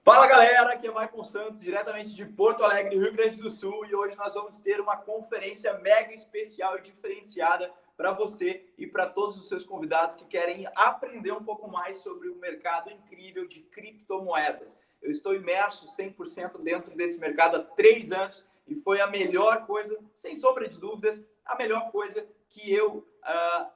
Fala galera, aqui é Maicon Santos, diretamente de Porto Alegre, Rio Grande do Sul, e hoje nós vamos ter uma conferência mega especial e diferenciada para você e para todos os seus convidados que querem aprender um pouco mais sobre o mercado incrível de criptomoedas. Eu estou imerso 100% dentro desse mercado há 3 anos e foi a melhor coisa, sem sombra de dúvidas, a melhor coisa que eu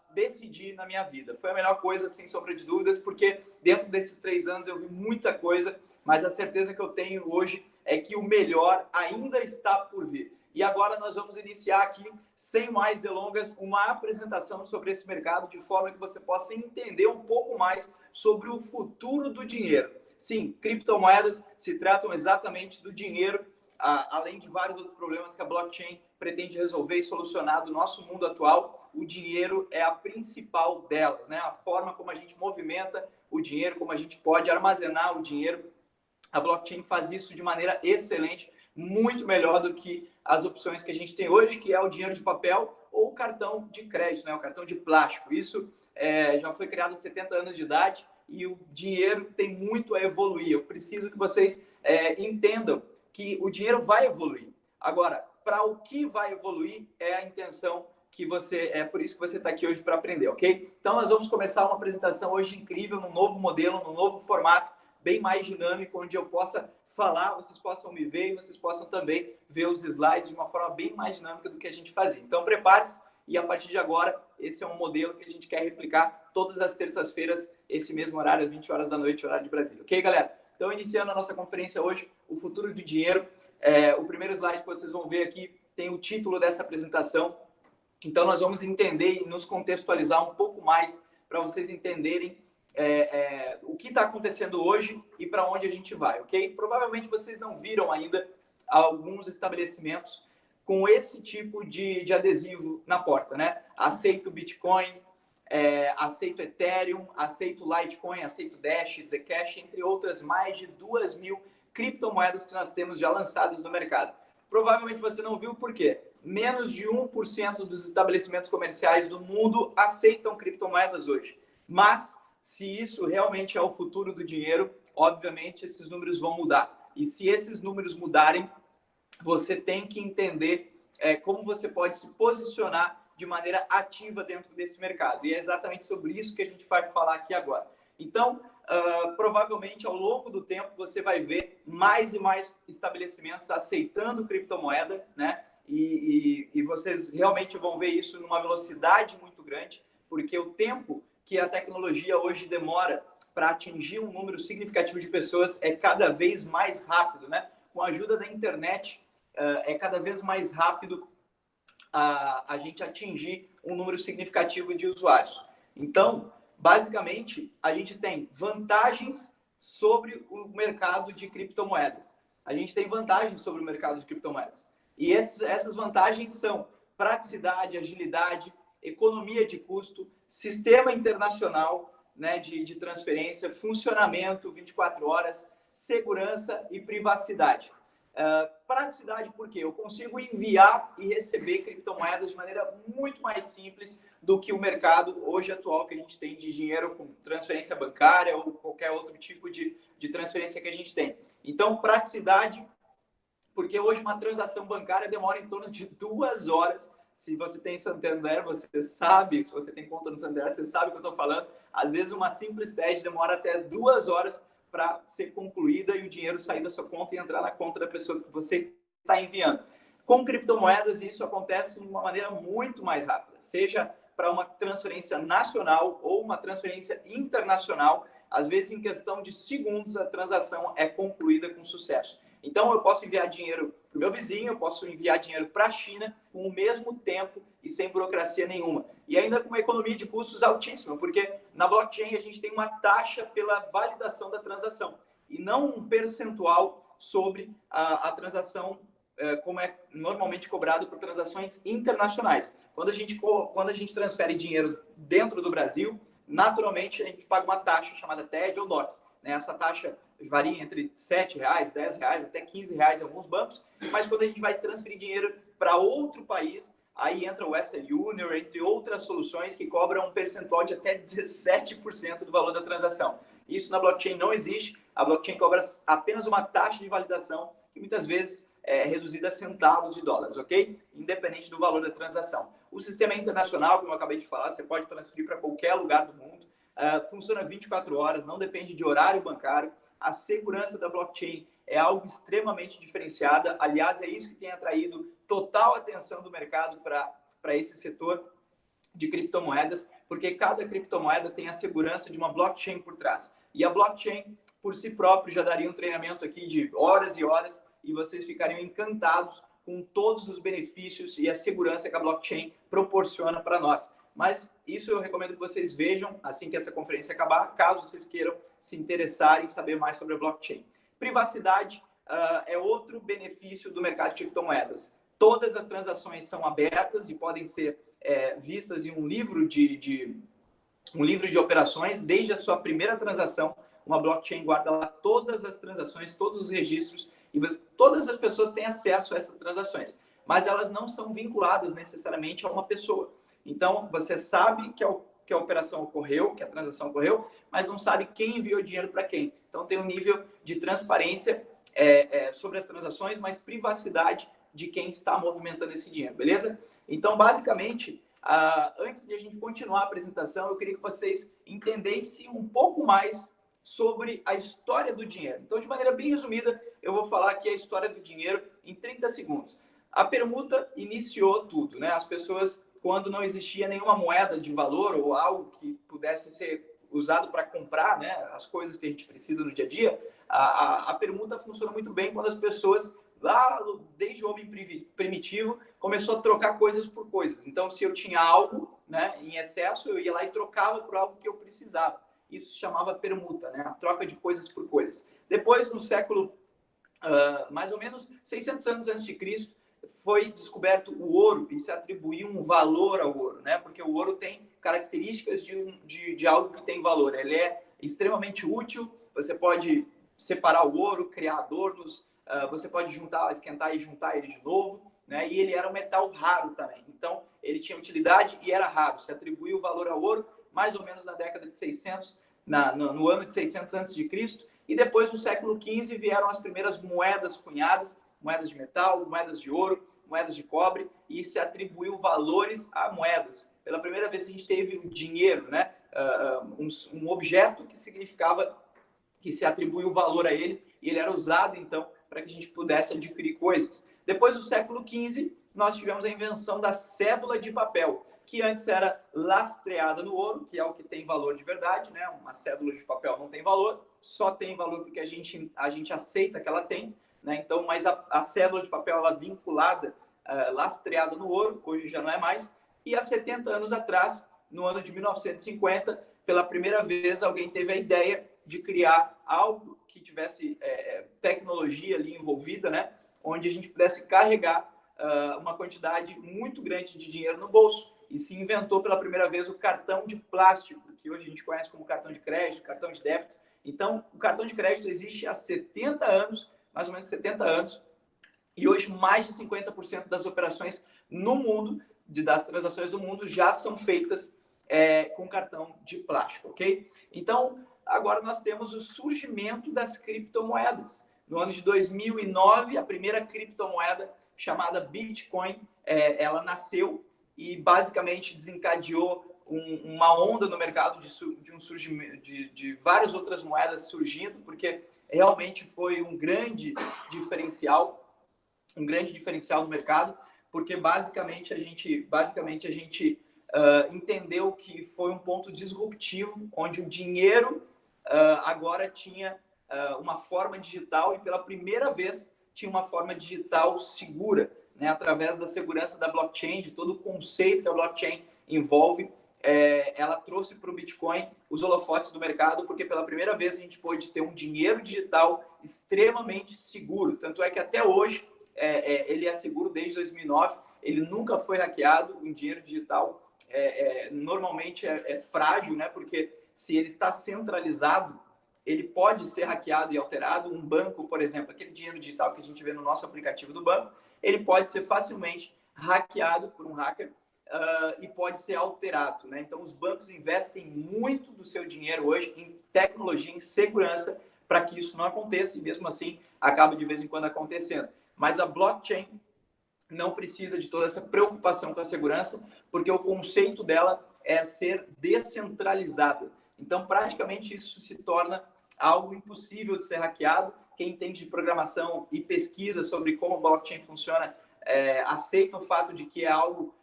decidi na minha vida. Foi a melhor coisa, sem sombra de dúvidas, porque dentro desses 3 anos eu vi muita coisa, mas a certeza que eu tenho hoje é que o melhor ainda está por vir. E agora nós vamos iniciar aqui, sem mais delongas, uma apresentação sobre esse mercado, de forma que você possa entender um pouco mais sobre o futuro do dinheiro. Sim, criptomoedas se tratam exatamente do dinheiro, além de vários outros problemas que a blockchain pretende resolver e solucionar do nosso mundo atual. O dinheiro é a principal delas, né? A forma como a gente movimenta o dinheiro, como a gente pode armazenar o dinheiro. A blockchain faz isso de maneira excelente, muito melhor do que as opções que a gente tem hoje, que é o dinheiro de papel ou o cartão de crédito, né? O cartão de plástico. Isso já foi criado há 70 anos de idade e o dinheiro tem muito a evoluir. Eu preciso que vocês entendam que o dinheiro vai evoluir. Agora, para o que vai evoluir é a intenção que por isso que você está aqui hoje para aprender, ok? Então, nós vamos começar uma apresentação hoje incrível, num novo modelo, num novo formato, bem mais dinâmico, onde eu possa falar, vocês possam me ver e vocês possam também ver os slides de uma forma bem mais dinâmica do que a gente fazia. Então, prepare-se e a partir de agora, esse é um modelo que a gente quer replicar todas as terças-feiras, esse mesmo horário, às 20 horas da noite, horário de Brasília. Ok, galera? Então, iniciando a nossa conferência hoje, o futuro do dinheiro. O primeiro slide que vocês vão ver aqui tem o título dessa apresentação. Então, nós vamos entender e nos contextualizar um pouco mais para vocês entenderem o que está acontecendo hoje e para onde a gente vai, ok? Provavelmente vocês não viram ainda alguns estabelecimentos com esse tipo de adesivo na porta, né? Aceito Bitcoin, aceito Ethereum, aceito Litecoin, aceito Dash, Zcash, entre outras mais de 2.000 criptomoedas que nós temos já lançadas no mercado. Provavelmente você não viu por quê? Menos de 1% dos estabelecimentos comerciais do mundo aceitam criptomoedas hoje. Mas se isso realmente é o futuro do dinheiro, obviamente esses números vão mudar. E se esses números mudarem, você tem que entender como você pode se posicionar de maneira ativa dentro desse mercado. E é exatamente sobre isso que a gente vai falar aqui agora. Então, provavelmente ao longo do tempo você vai ver mais e mais estabelecimentos aceitando criptomoeda, né? E vocês realmente vão ver isso numa velocidade muito grande, porque o tempo que a tecnologia hoje demora para atingir um número significativo de pessoas é cada vez mais rápido, né? Com a ajuda da internet, é cada vez mais rápido a gente atingir um número significativo de usuários. Então, basicamente, a gente tem vantagens sobre o mercado de criptomoedas. A gente tem vantagens sobre o mercado de criptomoedas. E essas vantagens são praticidade, agilidade, economia de custo, sistema internacional, né, de transferência, funcionamento 24 horas, segurança e privacidade. Praticidade, porque eu consigo enviar e receber criptomoedas de maneira muito mais simples do que o mercado hoje atual que a gente tem de dinheiro com transferência bancária ou qualquer outro tipo de transferência que a gente tem. Então, praticidade, porque hoje uma transação bancária demora em torno de 2 horas. Se você tem Santander, você sabe, se você tem conta no Santander, você sabe o que eu estou falando. Às vezes, uma simples TED demora até 2 horas para ser concluída e o dinheiro sair da sua conta e entrar na conta da pessoa que você está enviando. Com criptomoedas, isso acontece de uma maneira muito mais rápida, seja para uma transferência nacional ou uma transferência internacional. Às vezes, em questão de segundos, a transação é concluída com sucesso. Então, eu posso enviar dinheiro para o meu vizinho, eu posso enviar dinheiro para a China com o mesmo tempo e sem burocracia nenhuma. E ainda com uma economia de custos altíssima, porque na blockchain a gente tem uma taxa pela validação da transação e não um percentual sobre a transação, como é normalmente cobrado por transações internacionais. Quando a gente transfere dinheiro dentro do Brasil, naturalmente a gente paga uma taxa chamada TED ou DOC. Essa taxa varia entre R$7, R$10, até R$15 em alguns bancos, mas quando a gente vai transferir dinheiro para outro país, aí entra o Western Union, entre outras soluções que cobram um percentual de até 17% do valor da transação. Isso na blockchain não existe. A blockchain cobra apenas uma taxa de validação, que muitas vezes é reduzida a centavos de dólares, ok? Independente do valor da transação. O sistema é internacional, como eu acabei de falar, você pode transferir para qualquer lugar do mundo. Funciona 24 horas, não depende de horário bancário. A segurança da blockchain é algo extremamente diferenciada. Aliás, é isso que tem atraído total atenção do mercado para esse setor de criptomoedas, porque cada criptomoeda tem a segurança de uma blockchain por trás. E a blockchain, por si próprio, já daria um treinamento aqui de horas e horas, e vocês ficariam encantados com todos os benefícios e a segurança que a blockchain proporciona para nós. Mas isso eu recomendo que vocês vejam assim que essa conferência acabar, caso vocês queiram se interessar em saber mais sobre a blockchain. Privacidade é outro benefício do mercado de criptomoedas. Todas as transações são abertas e podem ser vistas em um livro de operações. Desde a sua primeira transação, uma blockchain guarda lá todas as transações, todos os registros, e todas as pessoas têm acesso a essas transações, mas elas não são vinculadas necessariamente a uma pessoa. Então, você sabe que a operação ocorreu, que a transação ocorreu, mas não sabe quem enviou dinheiro para quem. Então, tem um nível de transparência sobre as transações, mas privacidade de quem está movimentando esse dinheiro, beleza? Então, basicamente, antes de a gente continuar a apresentação, eu queria que vocês entendessem um pouco mais sobre a história do dinheiro. Então, de maneira bem resumida, eu vou falar aqui a história do dinheiro em 30 segundos. A permuta iniciou tudo, né? As pessoas, quando não existia nenhuma moeda de valor ou algo que pudesse ser usado para comprar, né, as coisas que a gente precisa no dia a dia, a permuta funciona muito bem quando as pessoas, lá desde o homem primitivo, começou a trocar coisas por coisas. Então, se eu tinha algo, né, em excesso, eu ia lá e trocava por algo que eu precisava. Isso se chamava permuta, né? A troca de coisas por coisas. Depois, no século, mais ou menos 600 anos antes de Cristo, foi descoberto o ouro e se atribuiu um valor ao ouro, né? Porque o ouro tem características de algo que tem valor. Ele é extremamente útil, você pode separar o ouro, criar adornos, você pode juntar, esquentar e juntar ele de novo, né? E ele era um metal raro também. Então, ele tinha utilidade e era raro. Se atribuiu o valor ao ouro mais ou menos na década de 600, no ano de 600 a.C., e depois, no século XV, vieram as primeiras moedas cunhadas, moedas de metal, moedas de ouro, moedas de cobre, e se atribuiu valores a moedas. Pela primeira vez a gente teve o dinheiro, né? Um objeto que significava que se atribuiu valor a ele, e ele era usado, então, para que a gente pudesse adquirir coisas. Depois do século XV, nós tivemos a invenção da cédula de papel, que antes era lastreada no ouro, que é o que tem valor de verdade, né? Uma cédula de papel não tem valor, só tem valor porque a gente aceita que ela tem, né? Então, mas a cédula de papel, ela vinculada, lastreada no ouro, hoje já não é mais. E há 70 anos atrás, no ano de 1950, pela primeira vez alguém teve a ideia de criar algo que tivesse tecnologia ali envolvida, né? Onde a gente pudesse carregar uma quantidade muito grande de dinheiro no bolso. E se inventou pela primeira vez o cartão de plástico, que hoje a gente conhece como cartão de crédito, cartão de débito. Então, o cartão de crédito existe há 70 anos, mais ou menos 70 anos, e hoje mais de 50% das operações no mundo, das transações do mundo, já são feitas com cartão de plástico, ok? Então, agora nós temos o surgimento das criptomoedas. No ano de 2009, a primeira criptomoeda, chamada Bitcoin, ela nasceu e basicamente desencadeou uma onda no mercado de várias outras moedas surgindo, porque realmente foi um grande diferencial no mercado, porque basicamente a gente entendeu que foi um ponto disruptivo, onde o dinheiro agora tinha uma forma digital e pela primeira vez tinha uma forma digital segura, né, através da segurança da blockchain, de todo o conceito que a blockchain envolve. Ela trouxe para o Bitcoin os holofotes do mercado, porque pela primeira vez a gente pôde ter um dinheiro digital extremamente seguro. Tanto é que até hoje ele é seguro desde 2009, ele nunca foi hackeado. Um dinheiro digital normalmente é frágil, né, porque se ele está centralizado, ele pode ser hackeado e alterado. Um banco, por exemplo, aquele dinheiro digital que a gente vê no nosso aplicativo do banco, ele pode ser facilmente hackeado por um hacker e pode ser alterado, né? Então, os bancos investem muito do seu dinheiro hoje em tecnologia, em segurança, para que isso não aconteça, e mesmo assim acaba de vez em quando acontecendo. Mas a blockchain não precisa de toda essa preocupação com a segurança, porque o conceito dela é ser descentralizada. Então, praticamente, isso se torna algo impossível de ser hackeado. Quem entende de programação e pesquisa sobre como a blockchain funciona, aceita o fato de que é algo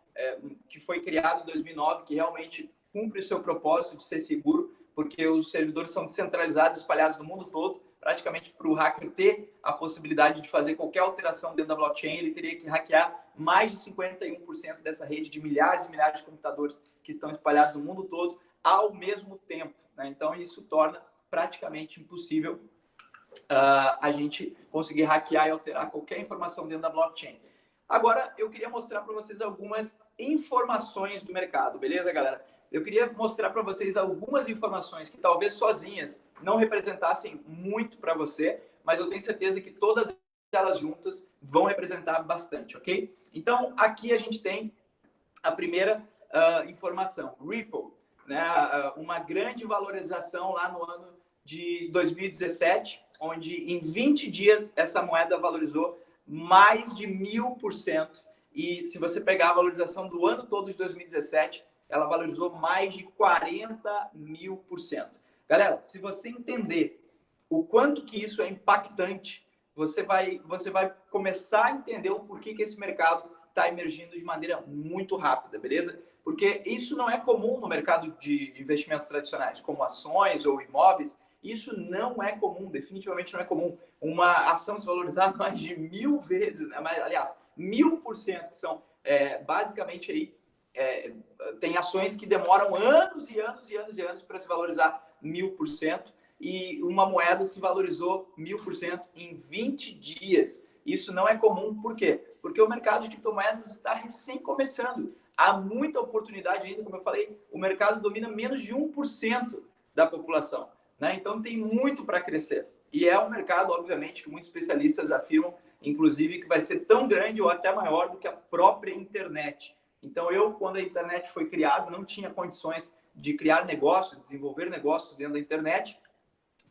que foi criado em 2009, que realmente cumpre o seu propósito de ser seguro, porque os servidores são descentralizados, espalhados no mundo todo. Praticamente, para o hacker ter a possibilidade de fazer qualquer alteração dentro da blockchain, ele teria que hackear mais de 51% dessa rede de milhares e milhares de computadores que estão espalhados no mundo todo ao mesmo tempo, né? Então, isso torna praticamente impossível a gente conseguir hackear e alterar qualquer informação dentro da blockchain. Agora, eu queria mostrar para vocês algumas informações do mercado, beleza, galera? Eu queria mostrar para vocês algumas informações que talvez sozinhas não representassem muito para você, mas eu tenho certeza que todas elas juntas vão representar bastante, ok? Então, aqui a gente tem a primeira informação, Ripple, né? Uma grande valorização lá no ano de 2017, onde em 20 dias essa moeda valorizou mais de 1000%. E se você pegar a valorização do ano todo de 2017, ela valorizou mais de 40.000%. Galera, se você entender o quanto que isso é impactante, você vai começar a entender o porquê que esse mercado está emergindo de maneira muito rápida, beleza? Porque isso não é comum no mercado de investimentos tradicionais, como ações ou imóveis. Isso não é comum, definitivamente não é comum. Uma ação se valorizar mais de 1000 vezes, aliás, 1000%, que são basicamente aí, tem ações que demoram anos e anos e anos e anos para se valorizar 1000%, e uma moeda se valorizou 1000% em 20 dias. Isso não é comum, por quê? Porque o mercado de criptomoedas está recém começando. Há muita oportunidade ainda, como eu falei, o mercado domina menos de 1% da população, né? Então tem muito para crescer. E é um mercado, obviamente, que muitos especialistas afirmam, inclusive, que vai ser tão grande ou até maior do que a própria internet. Então eu, quando a internet foi criada, não tinha condições de criar negócios, desenvolver negócios dentro da internet.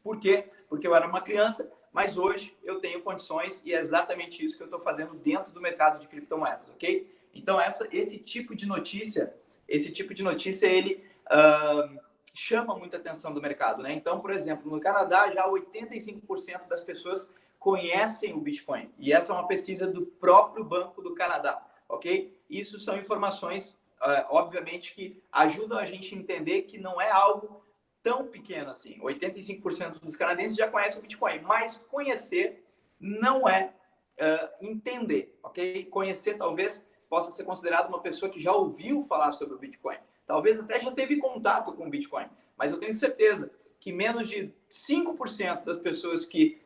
Por quê? Porque eu era uma criança, mas hoje eu tenho condições e é exatamente isso que eu estou fazendo dentro do mercado de criptomoedas, ok? Então, esse tipo de notícia, ele chama muita atenção do mercado, né? Então, por exemplo, no Canadá, já 85% das pessoas conhecem o Bitcoin. E essa é uma pesquisa do próprio Banco do Canadá, ok? Isso são informações, obviamente, que ajudam a gente a entender que não é algo tão pequeno assim. 85% dos canadenses já conhecem o Bitcoin, mas conhecer não é entender, ok? Conhecer talvez possa ser considerado uma pessoa que já ouviu falar sobre o Bitcoin. Talvez até já teve contato com o Bitcoin, mas eu tenho certeza que menos de 5% das pessoas que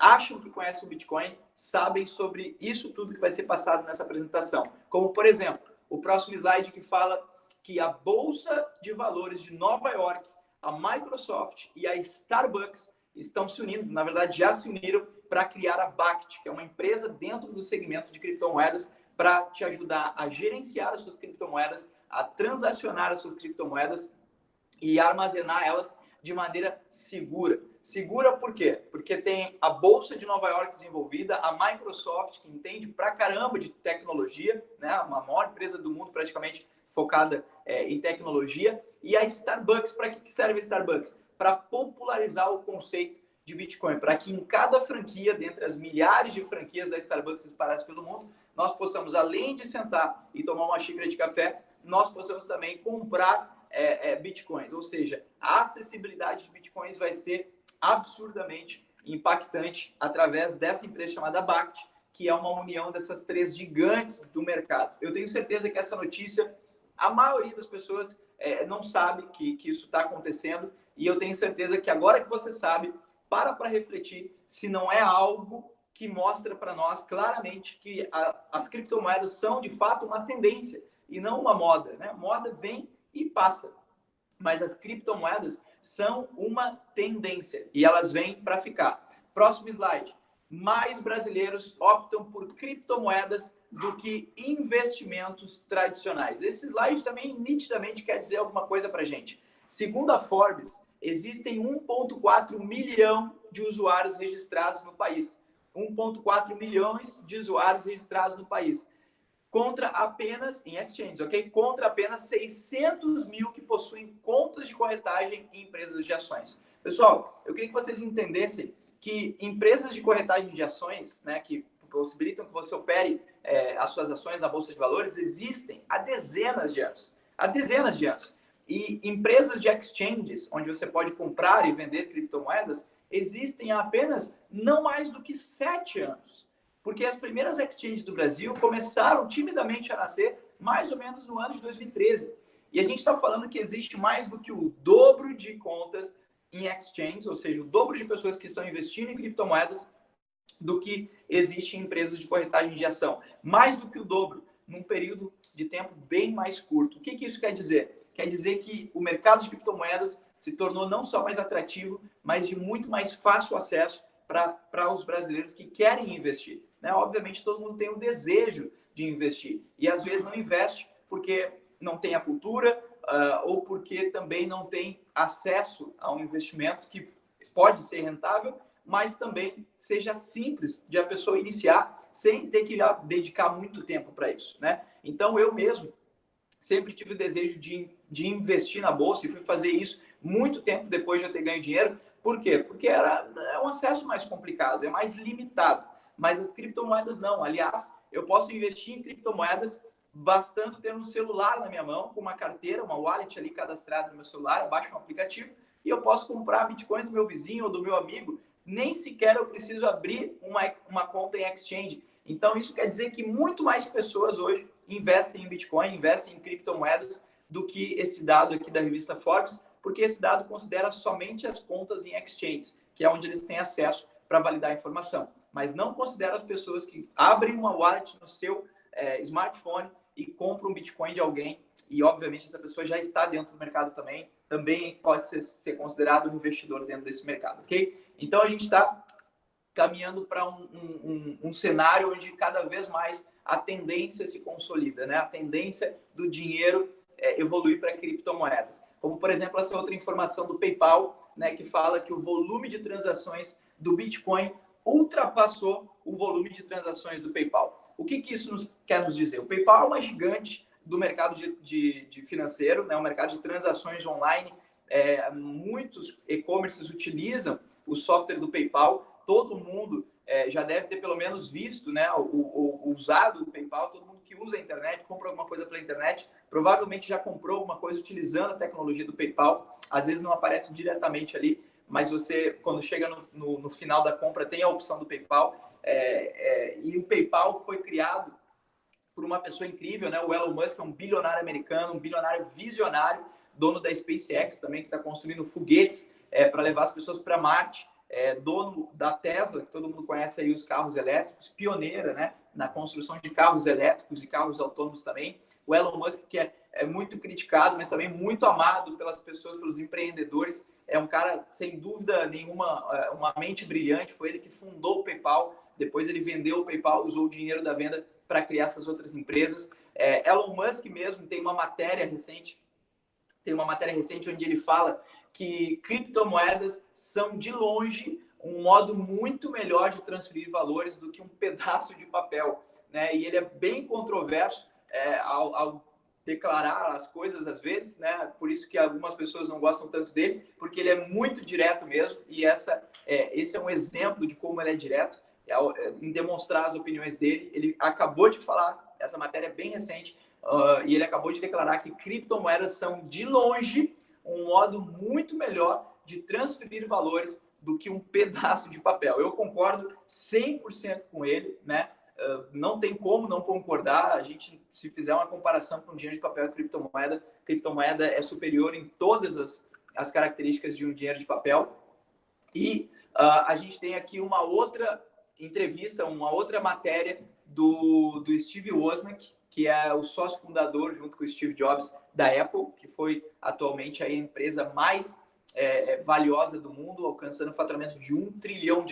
acham que conhecem o Bitcoin sabem sobre isso tudo que vai ser passado nessa apresentação. Como, por exemplo, o próximo slide que fala que a Bolsa de Valores de Nova York, a Microsoft e a Starbucks estão se unindo, na verdade já se uniram para criar a Bakkt, que é uma empresa dentro do segmento de criptomoedas para te ajudar a gerenciar as suas criptomoedas, a transacionar as suas criptomoedas e armazenar elas de maneira segura. Segura por quê? Porque tem a Bolsa de Nova York desenvolvida, a Microsoft, que entende pra caramba de tecnologia, né? Uma maior empresa do mundo praticamente focada em tecnologia, e a Starbucks. Para que serve a Starbucks? Para popularizar o conceito de Bitcoin, para que em cada franquia, dentre as milhares de franquias da Starbucks espalhadas pelo mundo, nós possamos, além de sentar e tomar uma xícara de café, nós possamos também comprar bitcoins, ou seja, a acessibilidade de bitcoins vai ser absurdamente impactante através dessa empresa chamada Bakkt, que é uma união dessas três gigantes do mercado. Eu tenho certeza que essa notícia, a maioria das pessoas não sabe que isso está acontecendo, e eu tenho certeza que agora que você sabe, para refletir se não é algo que mostra para nós claramente que as criptomoedas são de fato uma tendência e não uma moda, né? Moda vem e passa, mas as criptomoedas são uma tendência e elas vêm para ficar. Próximo slide. Mais brasileiros optam por criptomoedas do que investimentos tradicionais. Esse slide também nitidamente quer dizer alguma coisa para a gente. Segundo a Forbes, existem 1,4 milhão de usuários registrados no país. 1,4 milhões de usuários registrados no país. Contra apenas, em exchanges, ok? Contra apenas 600 mil que possuem contas de corretagem em empresas de ações. Pessoal, eu queria que vocês entendessem que empresas de corretagem de ações, né, que possibilitam que você opere as suas ações na Bolsa de Valores, existem há dezenas de anos. Há dezenas de anos. E empresas de exchanges, onde você pode comprar e vender criptomoedas, existem há apenas não mais do que 7 anos. Porque as primeiras exchanges do Brasil começaram timidamente a nascer mais ou menos no ano de 2013. E a gente está falando que existe mais do que o dobro de contas em exchanges, ou seja, o dobro de pessoas que estão investindo em criptomoedas do que existe em empresas de corretagem de ação. Mais do que o dobro, num período de tempo bem mais curto. O que isso quer dizer? Quer dizer que o mercado de criptomoedas se tornou não só mais atrativo, mas de muito mais fácil acesso para os brasileiros que querem investir. Né? Obviamente, todo mundo tem o desejo de investir e às vezes não investe porque não tem a cultura ou porque também não tem acesso a um investimento que pode ser rentável, mas também seja simples de a pessoa iniciar sem ter que dedicar muito tempo para isso. Né? Então, eu mesmo sempre tive o desejo de investir na Bolsa e fui fazer isso muito tempo depois de eu ter ganho dinheiro. Por quê? Porque é um acesso mais complicado, é mais limitado. Mas as criptomoedas não. Aliás, eu posso investir em criptomoedas bastando ter um celular na minha mão, com uma carteira, uma wallet ali cadastrada no meu celular, eu baixo um aplicativo e eu posso comprar Bitcoin do meu vizinho ou do meu amigo. Nem sequer eu preciso abrir uma conta em exchange. Então, isso quer dizer que muito mais pessoas hoje investem em Bitcoin, investem em criptomoedas do que esse dado aqui da revista Forbes, porque esse dado considera somente as contas em exchanges, que é onde eles têm acesso para validar a informação, mas não considera as pessoas que abrem uma wallet no seu smartphone e compram um Bitcoin de alguém e, obviamente, essa pessoa já está dentro do mercado também pode ser considerado um investidor dentro desse mercado, ok? Então, a gente está caminhando para um cenário onde cada vez mais a tendência se consolida, né? A tendência do dinheiro evoluir para criptomoedas. Como, por exemplo, essa outra informação do PayPal, né, que fala que o volume de transações do Bitcoin ultrapassou o volume de transações do PayPal. O que isso quer nos dizer? O PayPal é uma gigante do mercado de financeiro, né, um mercado de transações online. Muitos e-commerces utilizam o software do PayPal. Todo mundo já deve ter pelo menos visto, né, usado o PayPal. Todo mundo que usa a internet, compra alguma coisa pela internet, provavelmente já comprou alguma coisa utilizando a tecnologia do PayPal. Às vezes não aparece diretamente ali, mas você, quando chega no final da compra, tem a opção do PayPal. E o PayPal foi criado por uma pessoa incrível, né? O Elon Musk é um bilionário americano, um bilionário visionário, dono da SpaceX também, que está construindo foguetes para levar as pessoas para Marte. Dono da Tesla, que todo mundo conhece aí, os carros elétricos, pioneira, né, na construção de carros elétricos e carros autônomos também. O Elon Musk, que é muito criticado, mas também muito amado pelas pessoas, pelos empreendedores. É um cara, sem dúvida nenhuma, uma mente brilhante. Foi ele que fundou o PayPal. Depois ele vendeu o PayPal, usou o dinheiro da venda para criar essas outras empresas. Elon Musk mesmo tem uma matéria recente onde ele fala que criptomoedas são, de longe, um modo muito melhor de transferir valores do que um pedaço de papel, né? E ele é bem controverso ao declarar as coisas às vezes, né? Por isso que algumas pessoas não gostam tanto dele, porque ele é muito direto mesmo, e esse é um exemplo de como ele é direto, em demonstrar as opiniões dele. Ele acabou de falar, essa matéria é bem recente, e ele acabou de declarar que criptomoedas são, de longe, um modo muito melhor de transferir valores do que um pedaço de papel. Eu concordo 100% com ele, né? Não tem como não concordar. A gente, se fizer uma comparação com dinheiro de papel e criptomoeda é superior em todas as características de um dinheiro de papel. E a gente tem aqui uma outra entrevista, uma outra matéria do Steve Wozniak, que é o sócio fundador, junto com o Steve Jobs, da Apple, que foi atualmente a empresa mais valiosa do mundo, alcançando um faturamento de $1 trilhão.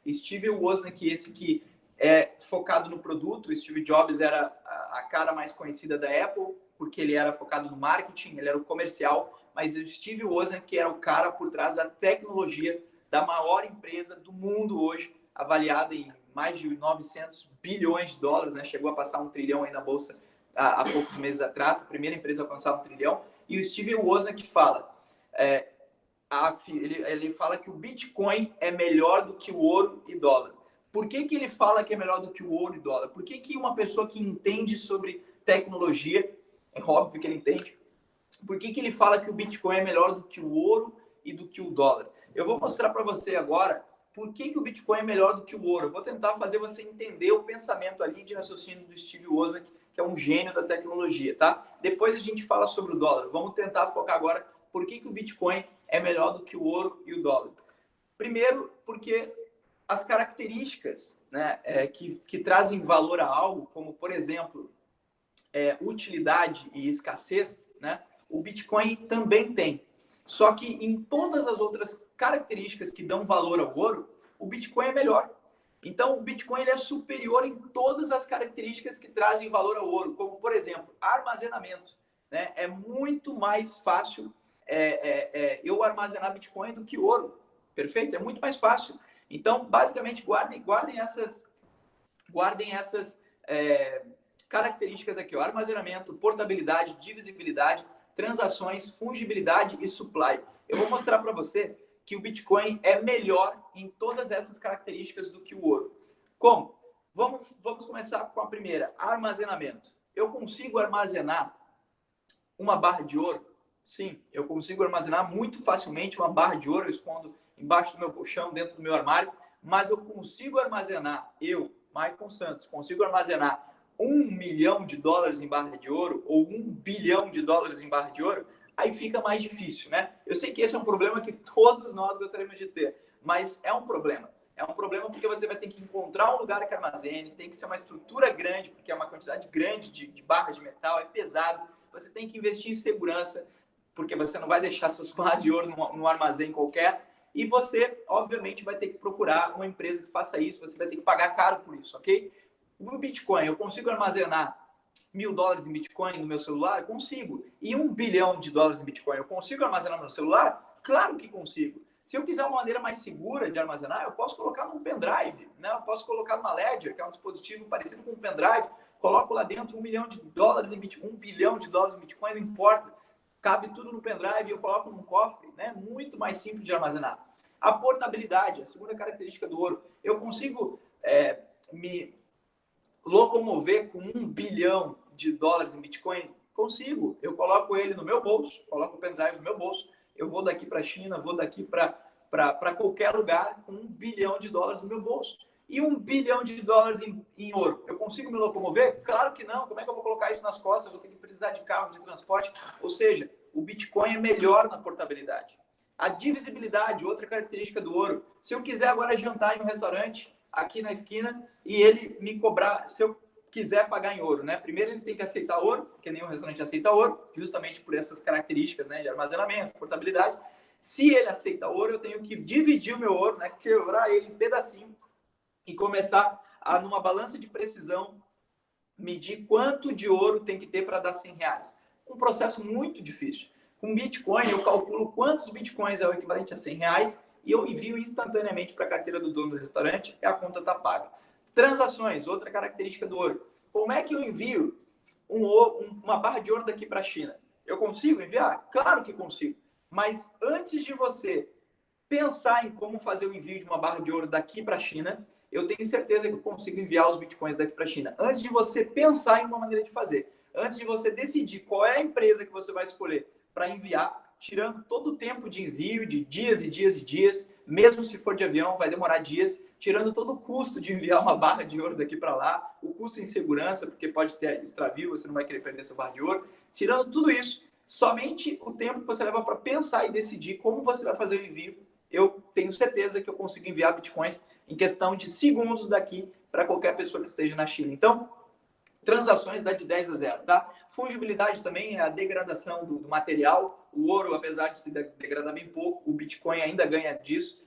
Steve Wozniak, esse que é focado no produto. O Steve Jobs era a cara mais conhecida da Apple, porque ele era focado no marketing, ele era o comercial, mas o Steve Wozniak, que era o cara por trás da tecnologia da maior empresa do mundo hoje, avaliada em mais de 900 bilhões de dólares, né? Chegou a passar 1 trilhão aí na bolsa há poucos meses atrás, a primeira empresa a alcançar 1 trilhão, e o Steve Wozniak fala, ele fala que o Bitcoin é melhor do que o ouro e dólar. Por que ele fala que é melhor do que o ouro e dólar? Por que uma pessoa que entende sobre tecnologia, é óbvio que ele entende, por que ele fala que o Bitcoin é melhor do que o ouro e do que o dólar? Eu vou mostrar para você agora por que o Bitcoin é melhor do que o ouro. Eu vou tentar fazer você entender o pensamento ali de raciocínio do Steve Wozniak, que é um gênio da tecnologia, tá? Depois a gente fala sobre o dólar. Vamos tentar focar agora por que o Bitcoin é melhor do que o ouro e o dólar. Primeiro, porque as características, né, que trazem valor a algo, como, por exemplo, utilidade e escassez, né, o Bitcoin também tem. Só que em todas as outras características que dão valor ao ouro, o Bitcoin é melhor. Então, o Bitcoin ele é superior em todas as características que trazem valor ao ouro, como, por exemplo, armazenamento. Né? É muito mais fácil eu armazenar Bitcoin do que ouro. Perfeito? É muito mais fácil. Então, basicamente, guardem essas características aqui, ó: armazenamento, portabilidade, divisibilidade, transações, fungibilidade e supply. Eu vou mostrar para você que o Bitcoin é melhor em todas essas características do que o ouro. Como? Vamos começar com a primeira, armazenamento. Eu consigo armazenar uma barra de ouro? Sim, eu consigo armazenar muito facilmente uma barra de ouro. Eu escondo embaixo do meu colchão, dentro do meu armário, mas eu consigo armazenar, Maicon Santos, consigo armazenar $1 milhão em barra de ouro ou $1 bilhão em barra de ouro? Aí fica mais difícil, né? Eu sei que esse é um problema que todos nós gostaríamos de ter, mas é um problema. É um problema porque você vai ter que encontrar um lugar que armazene, tem que ser uma estrutura grande, porque é uma quantidade grande de barras de metal, é pesado. Você tem que investir em segurança, porque você não vai deixar suas barras de ouro num armazém qualquer. E você, obviamente, vai ter que procurar uma empresa que faça isso, você vai ter que pagar caro por isso, ok? No Bitcoin, eu consigo armazenar $1.000 em Bitcoin no meu celular? Consigo. E $1 bilhão em Bitcoin, eu consigo armazenar no meu celular? Claro que consigo. Se eu quiser uma maneira mais segura de armazenar, eu posso colocar num pendrive, né? Eu posso colocar numa Ledger, que é um dispositivo parecido com um pendrive, coloco lá dentro $1 milhão em Bitcoin, $1 bilhão em Bitcoin, não importa. Cabe tudo no pendrive, eu coloco num cofre, né? Muito mais simples de armazenar. A portabilidade, a segunda característica do ouro. Eu consigo me locomover com $1 bilhão em Bitcoin? Consigo. Eu coloco ele no meu bolso, coloco o pendrive no meu bolso, eu vou daqui para a China, vou daqui para qualquer lugar com $1 bilhão no meu bolso. E $1 bilhão em ouro, eu consigo me locomover? Claro que não. Como é que eu vou colocar isso nas costas? Eu vou ter que precisar de carro, de transporte. Ou seja, o Bitcoin é melhor na portabilidade. A divisibilidade, outra característica do ouro. Se eu quiser agora jantar em um restaurante aqui na esquina e ele me cobrar, se eu quiser pagar em ouro, né? Primeiro ele tem que aceitar ouro, porque nenhum restaurante aceita ouro, justamente por essas características, né, de armazenamento, portabilidade. Se ele aceita ouro, eu tenho que dividir o meu ouro, né, quebrar ele em pedacinho e começar a, numa balança de precisão, medir quanto de ouro tem que ter para dar R$100. Um processo muito difícil. Com Bitcoin, eu calculo quantos Bitcoins é o equivalente a R$100 e eu envio instantaneamente para a carteira do dono do restaurante e a conta está paga. Transações, outra característica do ouro. Como é que eu envio uma barra de ouro daqui para a China? Eu consigo enviar? Claro que consigo. Mas antes de você pensar em como fazer o envio de uma barra de ouro daqui para a China, eu tenho certeza que eu consigo enviar os Bitcoins daqui para a China. Antes de você pensar em uma maneira de fazer, antes de você decidir qual é a empresa que você vai escolher para enviar, tirando todo o tempo de envio, de dias e dias e dias, mesmo se for de avião, vai demorar dias, tirando todo o custo de enviar uma barra de ouro daqui para lá, o custo em segurança, porque pode ter extravio, você não vai querer perder essa barra de ouro, tirando tudo isso, somente o tempo que você leva para pensar e decidir como você vai fazer o envio, eu tenho certeza que eu consigo enviar Bitcoins em questão de segundos daqui para qualquer pessoa que esteja na China. Então, transações dá de 10 a 0, tá? Fungibilidade também é a degradação do material. O ouro, apesar de se degradar bem pouco, o Bitcoin ainda ganha disso,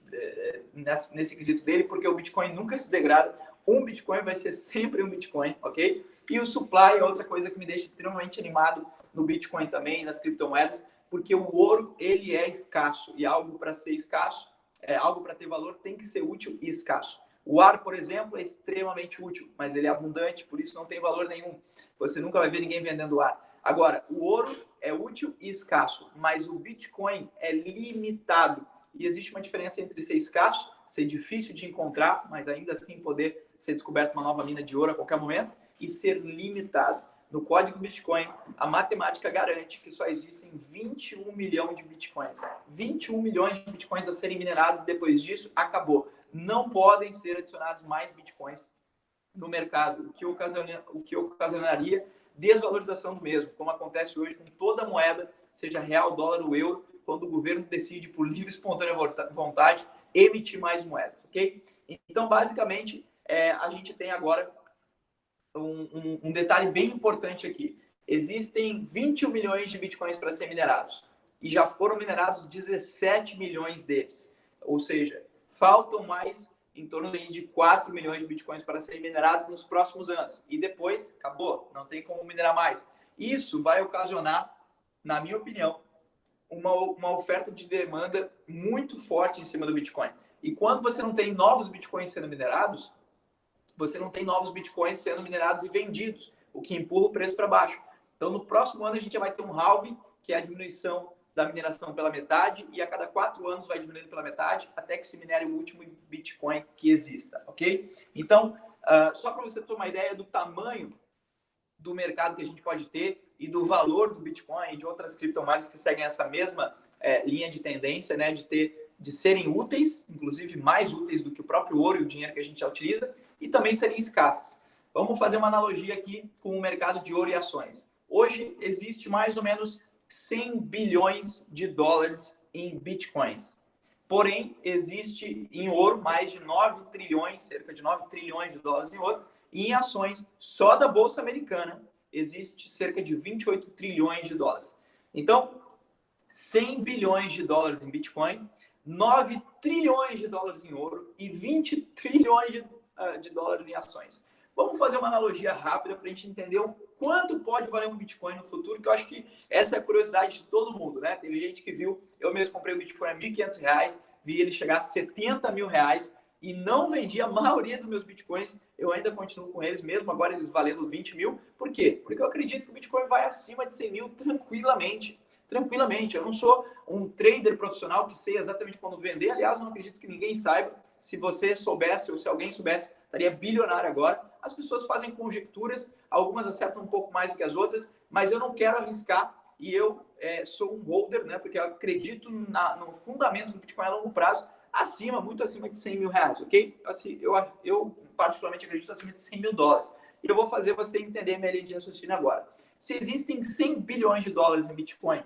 nesse quesito dele, porque o Bitcoin nunca se degrada. um Bitcoin vai ser sempre um Bitcoin, ok? E o supply é outra coisa que me deixa extremamente animado no Bitcoin também, nas criptomoedas, porque o ouro, ele é escasso, e algo para ser escasso, algo para ter valor, tem que ser útil e escasso. O ar, por exemplo, é extremamente útil, mas ele é abundante, por isso não tem valor nenhum. Você nunca vai ver ninguém vendendo ar. Agora, o ouro é útil e escasso, mas o Bitcoin é limitado. E existe uma diferença entre ser escasso, ser difícil de encontrar, mas ainda assim poder ser descoberto uma nova mina de ouro a qualquer momento, e ser limitado. No código Bitcoin, a matemática garante que só existem 21 milhões de Bitcoins. 21 milhões de Bitcoins a serem minerados e depois disso, acabou. Não podem ser adicionados mais Bitcoins no mercado, o que ocasionaria desvalorização do mesmo, como acontece hoje com toda moeda, seja real, dólar ou euro, quando o governo decide, por livre e espontânea vontade, emitir mais moedas, ok? Então, basicamente, a gente tem agora um detalhe bem importante aqui. Existem 21 milhões de bitcoins para ser minerados e já foram minerados 17 milhões deles. Ou seja, faltam mais em torno de 4 milhões de bitcoins para serem minerados nos próximos anos. E depois, acabou, não tem como minerar mais. Isso vai ocasionar, na minha opinião, uma oferta de demanda muito forte em cima do Bitcoin. E quando você não tem novos bitcoins sendo minerados, você não tem novos bitcoins sendo minerados e vendidos, o que empurra o preço para baixo. Então, no próximo ano, a gente já vai ter um halving, que é a diminuição da mineração pela metade, e a cada 4 anos vai diminuindo pela metade, até que se minere o último Bitcoin que exista, ok? Então, só para você ter uma ideia do tamanho do mercado que a gente pode ter e do valor do Bitcoin e de outras criptomoedas que seguem essa mesma linha de tendência, né, de serem úteis, inclusive mais úteis do que o próprio ouro e o dinheiro que a gente já utiliza, e também serem escassas. Vamos fazer uma analogia aqui com o mercado de ouro e ações. Hoje existe mais ou menos 100 bilhões de dólares em bitcoins. Porém, existe em ouro mais de 9 trilhões, cerca de 9 trilhões de dólares em ouro, e em ações só da Bolsa Americana existe cerca de 28 trilhões de dólares. Então, 100 bilhões de dólares em Bitcoin, 9 trilhões de dólares em ouro e 20 trilhões de dólares em ações. Vamos fazer uma analogia rápida para a gente entender o quanto pode valer um Bitcoin no futuro, que eu acho que essa é a curiosidade de todo mundo, né? Teve gente que viu, eu mesmo comprei o Bitcoin a R$ 1.500, vi ele chegar a R$70 mil e não vendi a maioria dos meus Bitcoins, eu ainda continuo com eles, mesmo agora eles valendo 20 mil. Por quê? Porque eu acredito que o Bitcoin vai acima de 100 mil tranquilamente. Tranquilamente. Eu não sou um trader profissional que sei exatamente quando vender. Aliás, eu não acredito que ninguém saiba. Se você soubesse ou se alguém soubesse, estaria bilionário agora. As pessoas fazem conjecturas, algumas acertam um pouco mais do que as outras, mas eu não quero arriscar e eu sou um holder, né? Porque eu acredito no fundamento do Bitcoin a longo prazo, muito acima de 100 mil reais, ok? Assim, eu particularmente acredito acima de 100 mil dólares. E eu vou fazer você entender minha linha de raciocínio agora. Se existem 100 bilhões de dólares em Bitcoin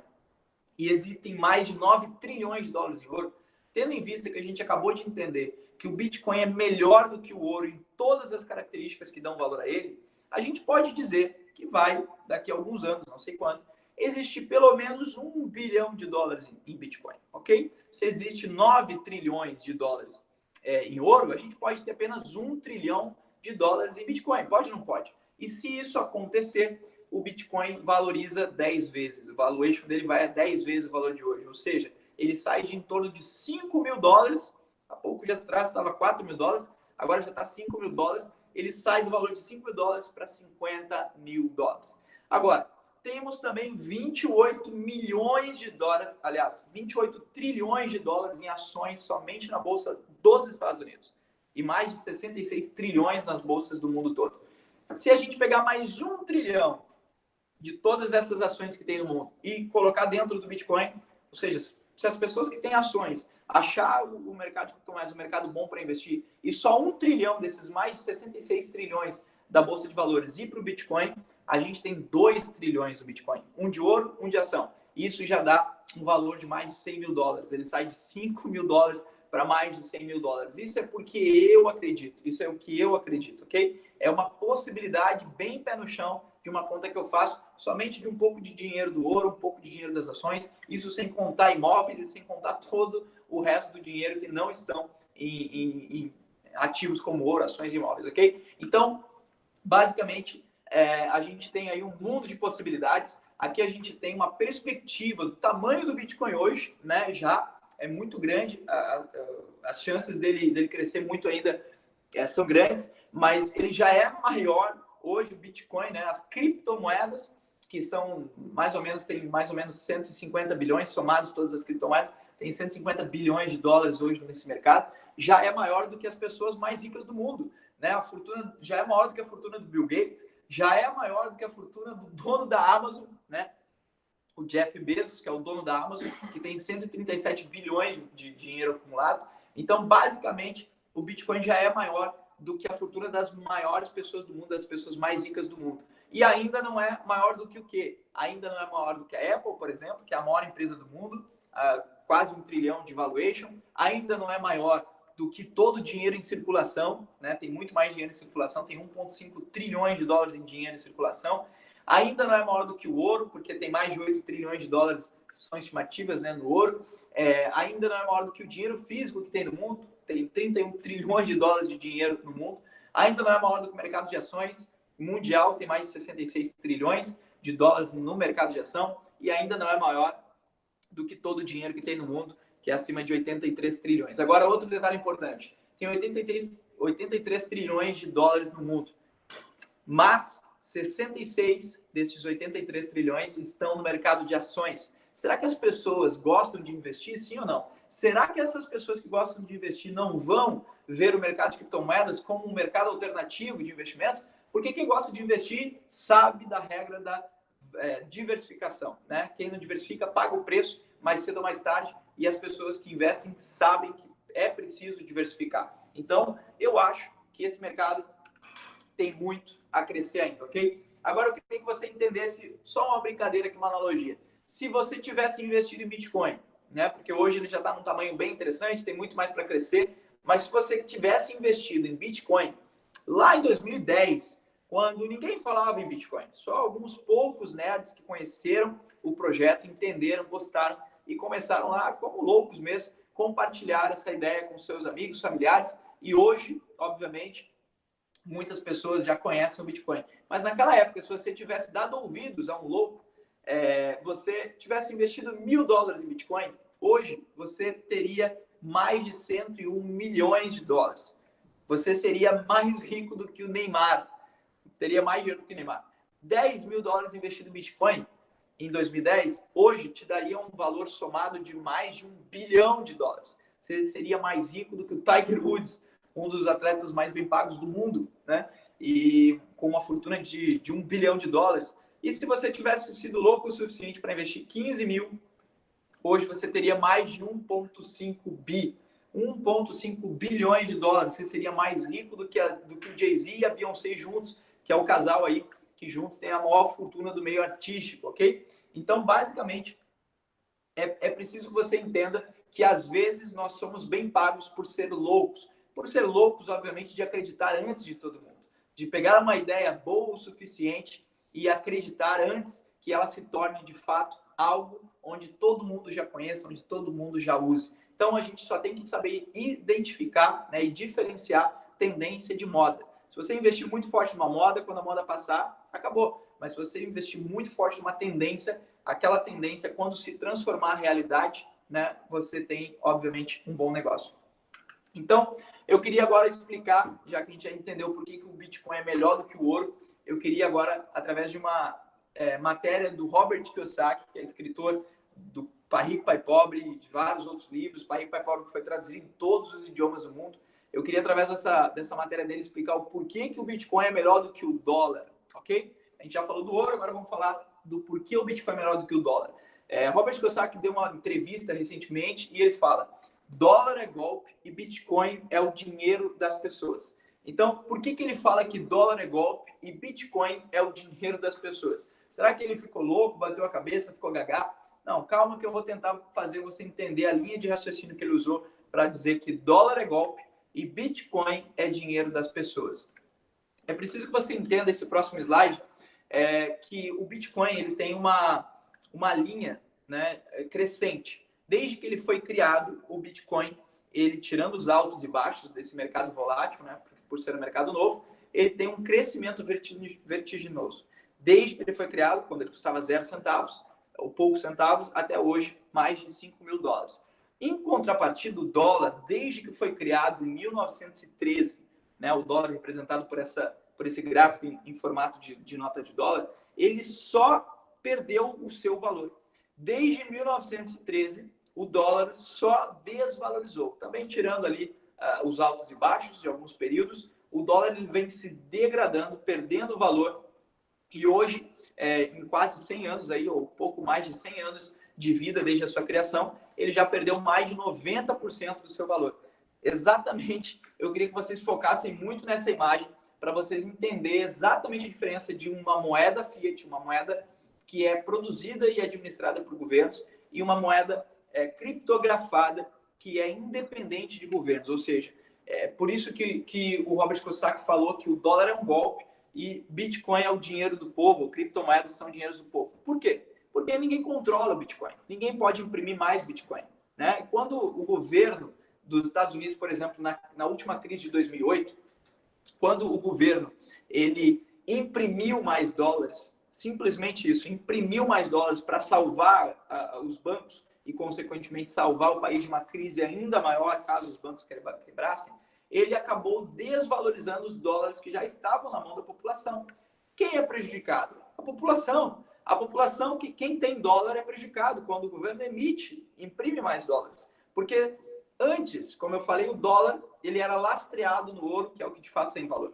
e existem mais de 9 trilhões de dólares em ouro, tendo em vista que a gente acabou de entender que o Bitcoin é melhor do que o ouro em todas as características que dão valor a ele, a gente pode dizer que vai, daqui a alguns anos, não sei quando, existir pelo menos 1 bilhão de dólares em Bitcoin, ok? Se existe 9 trilhões de dólares em ouro, a gente pode ter apenas 1 trilhão de dólares em Bitcoin. Pode ou não pode? E se isso acontecer, o Bitcoin valoriza 10 vezes. O valuation dele vai a 10 vezes o valor de hoje. Ou seja, ele sai de em torno de 5 mil dólares. Há pouco já atrás estava 4 mil dólares. Agora já está 5 mil dólares. Ele sai do valor de 5 mil dólares para 50 mil dólares. Agora, temos também 28 milhões de dólares, aliás, 28 trilhões de dólares em ações somente na Bolsa dos Estados Unidos. E mais de 66 trilhões nas bolsas do mundo todo. Se a gente pegar mais 1 trilhão de todas essas ações que tem no mundo e colocar dentro do Bitcoin, ou seja, se as pessoas que têm ações achar o mercado de criptomoedas um mercado bom para investir e só 1 trilhão desses mais de 66 trilhões da Bolsa de Valores ir para o Bitcoin, a gente tem 2 trilhões do Bitcoin. Um de ouro, um de ação. Isso já dá um valor de mais de 100 mil dólares. Ele sai de 5 mil dólares para mais de 100 mil dólares. Isso é porque eu acredito. Isso é o que eu acredito, ok? É uma possibilidade bem pé no chão de uma conta que eu faço somente de um pouco de dinheiro do ouro, um pouco de dinheiro das ações, isso sem contar imóveis e sem contar todo o resto do dinheiro que não estão ativos como ouro, ações e imóveis, ok? Então, basicamente, a gente tem aí um mundo de possibilidades. Aqui a gente tem uma perspectiva do tamanho do Bitcoin hoje, né? Já é muito grande, as chances dele crescer muito ainda são grandes, mas ele já é maior hoje, o Bitcoin, né? As criptomoedas, que são tem mais ou menos 150 bilhões, somados todas as criptomoedas, tem 150 bilhões de dólares hoje nesse mercado, já é maior do que as pessoas mais ricas do mundo, né? A fortuna já é maior do que a fortuna do Bill Gates, já é maior do que a fortuna do dono da Amazon, né? O Jeff Bezos, que é o dono da Amazon, que tem 137 bilhões de dinheiro acumulado. Então, basicamente, o Bitcoin já é maior do que a fortuna das maiores pessoas do mundo, das pessoas mais ricas do mundo. E ainda não é maior do que o quê? Ainda não é maior do que a Apple, por exemplo, que é a maior empresa do mundo, quase 1 trilhão de valuation. Ainda não é maior do que todo o dinheiro em circulação, né? Tem muito mais dinheiro em circulação, tem 1,5 trilhões de dólares em dinheiro em circulação. Ainda não é maior do que o ouro, porque tem mais de 8 trilhões de dólares, que são estimativas, né, no ouro. Ainda não é maior do que o dinheiro físico que tem no mundo, tem 31 trilhões de dólares de dinheiro no mundo. Ainda não é maior do que o mercado de ações mundial, tem mais de 66 trilhões de dólares no mercado de ação. E ainda não é maior do que todo o dinheiro que tem no mundo, que é acima de 83 trilhões. Agora, outro detalhe importante. Tem 83 trilhões de dólares no mundo. Mas 66 desses 83 trilhões estão no mercado de ações. Será que as pessoas gostam de investir, sim ou não? Será que essas pessoas que gostam de investir não vão ver o mercado de criptomoedas como um mercado alternativo de investimento? Porque quem gosta de investir sabe da regra da diversificação, né? Quem não diversifica paga o preço mais cedo ou mais tarde, e as pessoas que investem sabem que é preciso diversificar. Então, eu acho que esse mercado tem muito a crescer ainda, ok? Agora eu queria que você entendesse só uma brincadeira aqui, uma analogia. Se você tivesse investido em Bitcoin, né? Porque hoje ele já está num tamanho bem interessante, tem muito mais para crescer, mas se você tivesse investido em Bitcoin lá em 2010, quando ninguém falava em Bitcoin, só alguns poucos nerds que conheceram o projeto, entenderam, gostaram e começaram lá, como loucos mesmo, compartilhar essa ideia com seus amigos, familiares, e hoje, obviamente, muitas pessoas já conhecem o Bitcoin. Mas naquela época, se você tivesse dado ouvidos a um louco, você tivesse investido $1.000 em Bitcoin, hoje você teria mais de 101 milhões de dólares. Você seria mais rico do que o Neymar. Teria mais dinheiro do que o Neymar. $10.000 investido em Bitcoin em 2010, hoje te daria um valor somado de mais de $1 bilhão. Você seria mais rico do que o Tiger Woods, um dos atletas mais bem pagos do mundo, né? E com uma fortuna de $1 bilhão. E se você tivesse sido louco o suficiente para investir 15 mil, hoje você teria mais de 1,5 bi. 1,5 bilhões de dólares. Você seria mais rico do que o Jay-Z e a Beyoncé juntos, que é o casal aí que juntos tem a maior fortuna do meio artístico, ok? Então, basicamente, é preciso que você entenda que às vezes nós somos bem pagos por ser loucos. Por ser loucos, obviamente, de acreditar antes de todo mundo. De pegar uma ideia boa o suficiente e acreditar antes que ela se torne, de fato, algo onde todo mundo já conheça, onde todo mundo já use. Então, a gente só tem que saber identificar, né, e diferenciar tendência de moda. Se você investir muito forte numa moda, quando a moda passar, acabou. Mas se você investir muito forte numa tendência, aquela tendência, quando se transformar a realidade, né, você tem, obviamente, um bom negócio. Então, eu queria agora explicar, já que a gente já entendeu por que o Bitcoin é melhor do que o ouro, eu queria agora, através de uma matéria do Robert Kiyosaki, que é escritor do Pai Rico, Pai Pobre, e de vários outros livros, Pai Rico, Pai Pobre, que foi traduzido em todos os idiomas do mundo. Eu queria, através dessa matéria dele, explicar o porquê que o Bitcoin é melhor do que o dólar, ok? A gente já falou do ouro, agora vamos falar do porquê o Bitcoin é melhor do que o dólar. Robert Kiyosaki deu uma entrevista recentemente e ele fala: dólar é golpe e Bitcoin é o dinheiro das pessoas. Então, por que ele fala que dólar é golpe e Bitcoin é o dinheiro das pessoas? Será que ele ficou louco, bateu a cabeça, ficou gagá? Não, calma que eu vou tentar fazer você entender a linha de raciocínio que ele usou para dizer que dólar é golpe e Bitcoin é dinheiro das pessoas. É preciso que você entenda esse próximo slide, que o Bitcoin ele tem uma linha, né, crescente. Desde que ele foi criado, o Bitcoin ele, tirando os altos e baixos desse mercado volátil, né, por ser um mercado novo, ele tem um crescimento vertiginoso. Desde que ele foi criado, quando ele custava 0 centavos, ou poucos centavos, até hoje, mais de 5 mil dólares. Em contrapartida, o dólar, desde que foi criado em 1913, né, o dólar representado por esse gráfico em formato de nota de dólar, ele só perdeu o seu valor. Desde 1913, o dólar só desvalorizou. Também tirando ali os altos e baixos de alguns períodos, o dólar ele vem se degradando, perdendo valor. E hoje, em quase 100 anos, aí, ou pouco mais de 100 anos de vida desde a sua criação, ele já perdeu mais de 90% do seu valor. Exatamente, eu queria que vocês focassem muito nessa imagem para vocês entenderem exatamente a diferença de uma moeda fiat, uma moeda que é produzida e administrada por governos, e uma moeda criptografada que é independente de governos. Ou seja, por isso que o Robert Kiyosaki falou que o dólar é um golpe e Bitcoin é o dinheiro do povo, ou criptomoedas são dinheiros do povo. Por quê? Porque ninguém controla o Bitcoin. Ninguém pode imprimir mais Bitcoin, né? Quando o governo dos Estados Unidos, por exemplo, na última crise de 2008, quando o governo ele imprimiu mais dólares, simplesmente isso, imprimiu mais dólares para salvar os bancos e, consequentemente, salvar o país de uma crise ainda maior, caso os bancos quebrassem, ele acabou desvalorizando os dólares que já estavam na mão da população. Quem é prejudicado? A população. A população, que quem tem dólar é prejudicado quando o governo imprime mais dólares. Porque antes, como eu falei, o dólar ele era lastreado no ouro, que é o que de fato tem valor.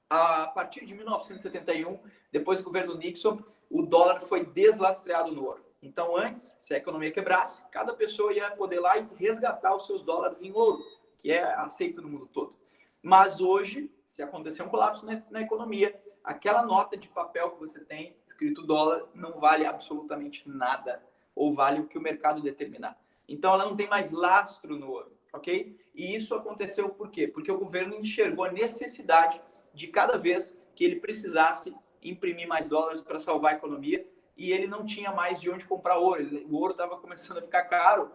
A partir de 1971, depois do governo Nixon, o dólar foi deslastreado no ouro. Então, antes, se a economia quebrasse, cada pessoa ia poder lá e resgatar os seus dólares em ouro, que é aceito no mundo todo. Mas hoje, se acontecer um colapso na economia, aquela nota de papel que você tem, escrito dólar, não vale absolutamente nada, ou vale o que o mercado determinar. Então, ela não tem mais lastro no ouro, ok? E isso aconteceu por quê? Porque o governo enxergou a necessidade de cada vez que ele precisasse imprimir mais dólares para salvar a economia, e ele não tinha mais de onde comprar ouro. O ouro estava começando a ficar caro,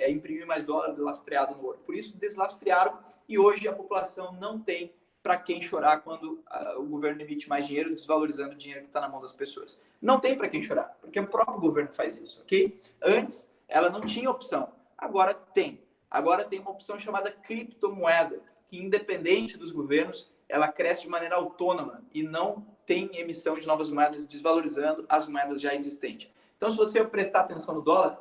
imprimir mais dólares lastreado no ouro. Por isso, deslastrearam, e hoje a população não tem para quem chorar quando o governo emite mais dinheiro, desvalorizando o dinheiro que está na mão das pessoas. Não tem para quem chorar, porque o próprio governo faz isso, ok? Antes, ela não tinha opção. Agora tem. Agora tem uma opção chamada criptomoeda, que, independente dos governos, ela cresce de maneira autônoma e não tem emissão de novas moedas, desvalorizando as moedas já existentes. Então, se você prestar atenção no dólar,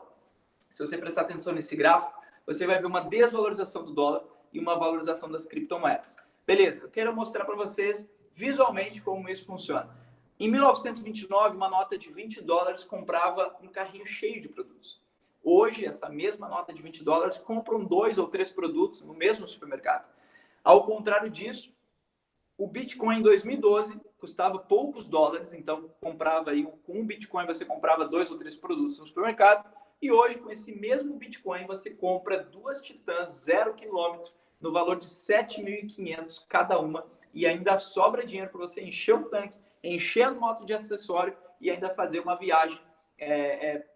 se você prestar atenção nesse gráfico, você vai ver uma desvalorização do dólar e uma valorização das criptomoedas. Beleza, eu quero mostrar para vocês visualmente como isso funciona. Em 1929, uma nota de 20 dólares comprava um carrinho cheio de produtos. Hoje, essa mesma nota de 20 dólares compram 2 ou 3 produtos no mesmo supermercado. Ao contrário disso, o Bitcoin em 2012 custava poucos dólares, então comprava aí com um Bitcoin você comprava 2 ou 3 produtos no supermercado, e hoje com esse mesmo Bitcoin você compra 2 Titãs 0 km no valor de 7.500 cada uma, e ainda sobra dinheiro para você encher o tanque, encher as motos de acessório e ainda fazer uma viagem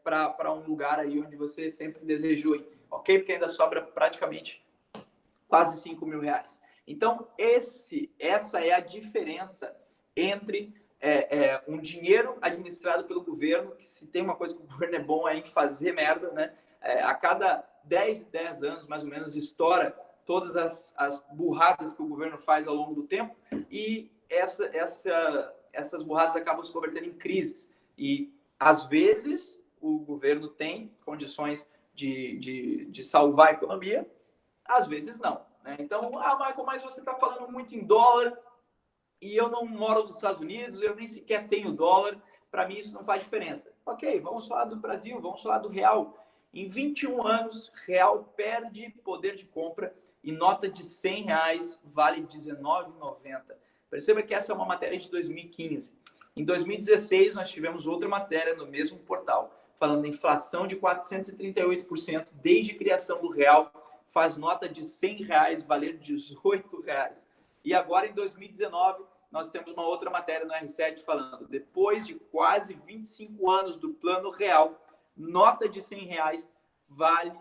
para um lugar aí onde você sempre desejou ir, ok? Porque ainda sobra praticamente quase 5 mil reais. Então, essa é a diferença entre um dinheiro administrado pelo governo, que se tem uma coisa que o governo é bom é em fazer merda, né? A cada 10 anos, mais ou menos, estoura todas as burradas que o governo faz ao longo do tempo, e essas burradas acabam se convertendo em crises. E, às vezes, o governo tem condições de salvar a economia, às vezes não. Né? Então, Michael, mas você está falando muito em dólar e eu não moro nos Estados Unidos, eu nem sequer tenho dólar, para mim isso não faz diferença. Ok, vamos falar do Brasil, vamos falar do real. Em 21 anos, real perde poder de compra e nota de R$100 vale R$19,90. Perceba que essa é uma matéria de 2015. Em 2016, nós tivemos outra matéria no mesmo portal, falando da inflação de 438% desde a criação do real, faz nota de R$100 valer R$18. E agora, em 2019, nós temos uma outra matéria no R7 falando, depois de quase 25 anos do plano real, nota de R$100 vale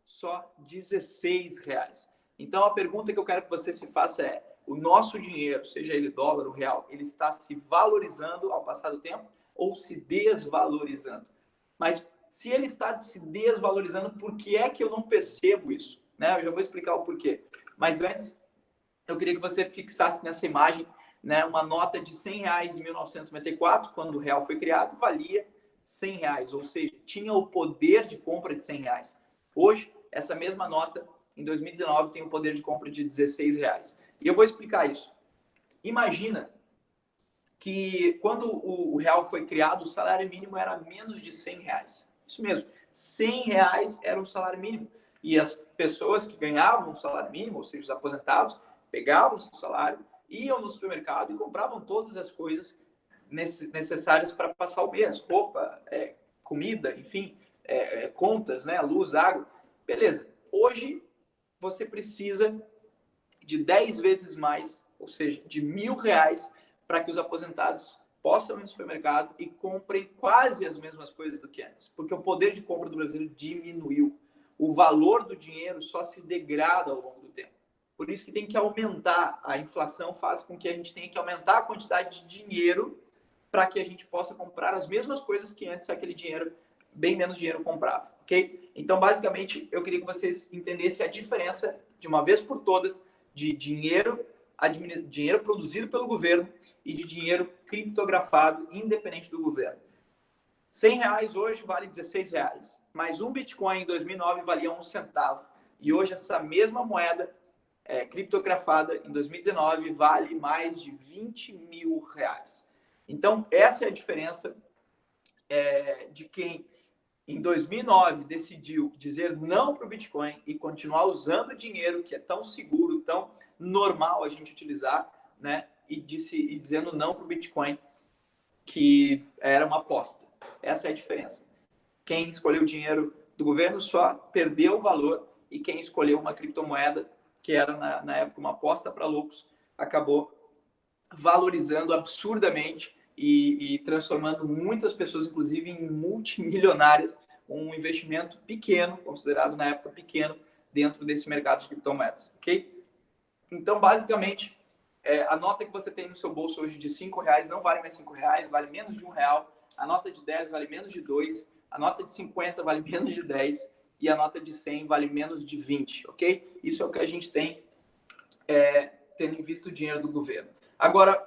só R$16. Então, a pergunta que eu quero que você se faça é: o nosso dinheiro, seja ele dólar ou real, ele está se valorizando ao passar do tempo ou se desvalorizando? Mas se ele está se desvalorizando, por que é que eu não percebo isso? Né? Eu já vou explicar o porquê. Mas antes, eu queria que você fixasse nessa imagem, né, uma nota de R$100 em 1994, quando o real foi criado, valia R$100, ou seja, tinha o poder de compra de R$100. Hoje, essa mesma nota, em 2019, tem o poder de compra de R$16. E eu vou explicar isso. Imagina que quando o real foi criado, o salário mínimo era menos de R$100. Isso mesmo, R$100 era o salário mínimo. E as pessoas que ganhavam o salário mínimo, ou seja, os aposentados, pegavam o seu salário, iam no supermercado e compravam todas as coisas necessárias para passar o mês. Roupa, comida, enfim, contas, né? Luz, água. Beleza. Hoje, você precisa de 10 vezes mais, ou seja, de R$1.000, para que os aposentados possam ir no supermercado e comprem quase as mesmas coisas do que antes. Porque o poder de compra do brasileiro diminuiu. O valor do dinheiro só se degrada ao longo do tempo. Por isso que tem que aumentar. A inflação faz com que a gente tenha que aumentar a quantidade de dinheiro para que a gente possa comprar as mesmas coisas que antes aquele dinheiro, bem menos dinheiro, comprava. Ok? Então, basicamente, eu queria que vocês entendessem a diferença, de uma vez por todas, de dinheiro produzido pelo governo e de dinheiro criptografado, independente do governo. R$100 hoje vale R$16, mas um Bitcoin em 2009 valia 1 centavo. E hoje essa mesma moeda criptografada em 2019 vale mais de R$20.000. Então, essa é a diferença de quem em 2009 decidiu dizer não para o Bitcoin e continuar usando o dinheiro que é tão seguro, tão normal a gente utilizar, né? E dizendo não para o Bitcoin, que era uma aposta. Essa é a diferença. Quem escolheu o dinheiro do governo só perdeu o valor, e quem escolheu uma criptomoeda, que era na época uma aposta para loucos, acabou valorizando absurdamente e transformando muitas pessoas, inclusive, em multimilionárias, um investimento pequeno, considerado na época pequeno, dentro desse mercado de criptomoedas, ok? Então, basicamente, a nota que você tem no seu bolso hoje de R$5 não vale mais R$5, vale menos de R$1. A nota de 10 vale menos de 2. A nota de 50 vale menos de 10. E a nota de 100 vale menos de 20, ok? Isso é o que a gente tem tendo em vista o dinheiro do governo. Agora,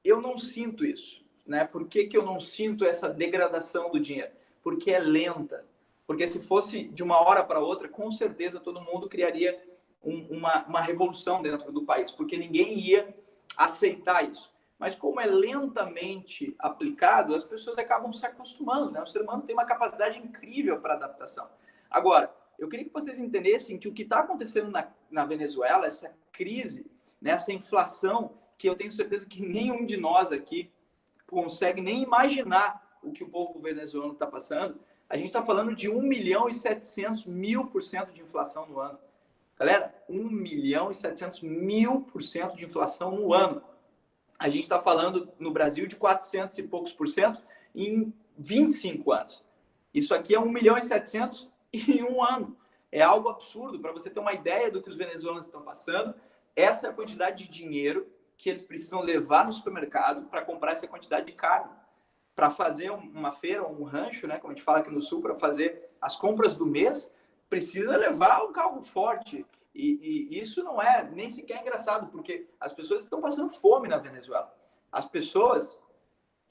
eu não sinto isso, né? Por que eu não sinto essa degradação do dinheiro? Porque é lenta. Porque se fosse de uma hora para outra, com certeza todo mundo criaria uma revolução dentro do país, porque ninguém ia aceitar isso. Mas como é lentamente aplicado, as pessoas acabam se acostumando, né? O ser humano tem uma capacidade incrível para adaptação. Agora, eu queria que vocês entendessem que o que está acontecendo na Venezuela, essa crise, né, essa inflação, que eu tenho certeza que nenhum de nós aqui consegue nem imaginar o que o povo venezuelano está passando. A gente está falando de 1.700.000% de inflação no ano. Galera, 1.700.000% de inflação no ano. A gente está falando no Brasil de 400 e poucos por cento em 25 anos. Isso aqui é 1.700.000 em um ano. É algo absurdo. Para você ter uma ideia do que os venezuelanos estão passando, essa é a quantidade de dinheiro que eles precisam levar no supermercado para comprar essa quantidade de carne. Para fazer uma feira, um rancho, né, como a gente fala aqui no Sul, para fazer as compras do mês, precisa levar um carro forte. E isso não é nem sequer engraçado, porque as pessoas estão passando fome na Venezuela. As pessoas,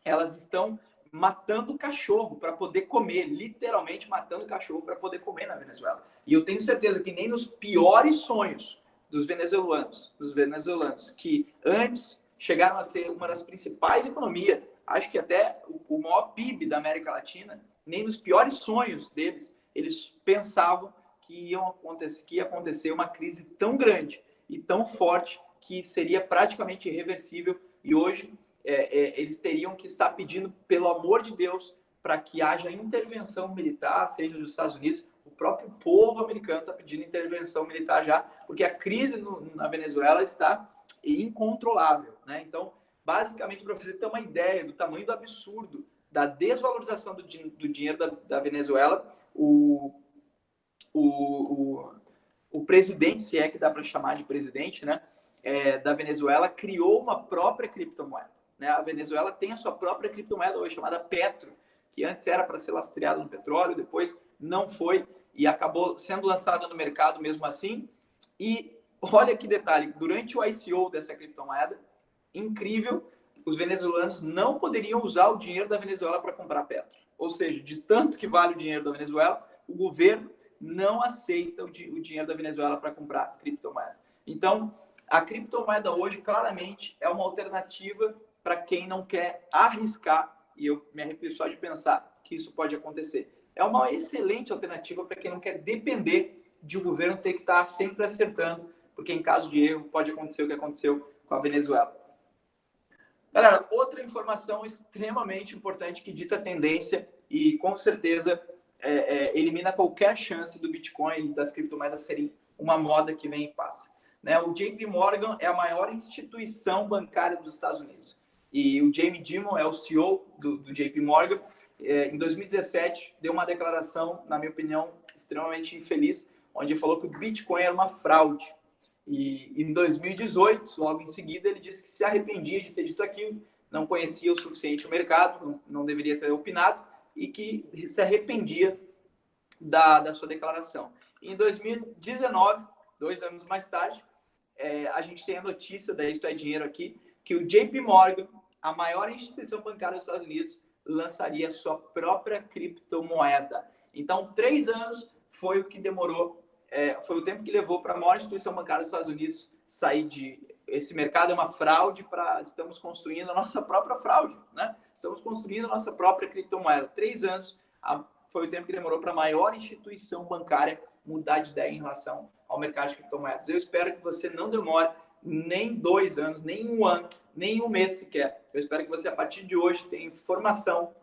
elas estão matando cachorro para poder comer, literalmente matando cachorro para poder comer na Venezuela. E eu tenho certeza que nem nos piores sonhos dos venezuelanos, que antes chegaram a ser uma das principais economias, acho que até o maior PIB da América Latina, nem nos piores sonhos deles, eles pensavam que ia acontecer uma crise tão grande e tão forte que seria praticamente irreversível, e hoje eles teriam que estar pedindo, pelo amor de Deus, para que haja intervenção militar, seja dos Estados Unidos. O próprio povo americano está pedindo intervenção militar já, porque a crise na Venezuela está incontrolável, né? Então, basicamente, para você ter uma ideia do tamanho do absurdo da desvalorização do dinheiro da Venezuela, o presidente, se é que dá para chamar de presidente, né, da Venezuela, criou uma própria criptomoeda. Né? A Venezuela tem a sua própria criptomoeda hoje, chamada Petro, que antes era para ser lastreada no petróleo, depois não foi e acabou sendo lançada no mercado mesmo assim. E olha que detalhe, durante o ICO dessa criptomoeda, incrível, os venezuelanos não poderiam usar o dinheiro da Venezuela para comprar Petro. Ou seja, de tanto que vale o dinheiro da Venezuela, o governo não aceita o dinheiro da Venezuela para comprar criptomoeda. Então, a criptomoeda hoje, claramente, é uma alternativa para quem não quer arriscar, e eu me arrepio só de pensar que isso pode acontecer. É uma excelente alternativa para quem não quer depender de o governo ter que estar sempre acertando, porque em caso de erro pode acontecer o que aconteceu com a Venezuela. Galera, outra informação extremamente importante que dita tendência e com certeza elimina qualquer chance do Bitcoin e das criptomoedas serem uma moda que vem e passa. Né? O JP Morgan é a maior instituição bancária dos Estados Unidos. E o Jamie Dimon é o CEO do JP Morgan. Em 2017, deu uma declaração, na minha opinião, extremamente infeliz, onde ele falou que o Bitcoin era uma fraude. E em 2018, logo em seguida, ele disse que se arrependia de ter dito aquilo, não conhecia o suficiente o mercado, não deveria ter opinado, e que se arrependia da sua declaração. Em 2019, 2 anos mais tarde, a gente tem a notícia da Isto é Dinheiro aqui, que o JP Morgan, a maior instituição bancária dos Estados Unidos, lançaria sua própria criptomoeda. Então, 3 anos foi o que demorou, foi o tempo que levou para a maior instituição bancária dos Estados Unidos sair de... Esse mercado é uma fraude, estamos construindo a nossa própria fraude, né? Estamos construindo a nossa própria criptomoeda. 3 anos foi o tempo que demorou para a maior instituição bancária mudar de ideia em relação ao mercado de criptomoedas. Eu espero que você não demore nem 2 anos, nem 1 ano, nem 1 mês sequer. Eu espero que você, a partir de hoje, tenha informação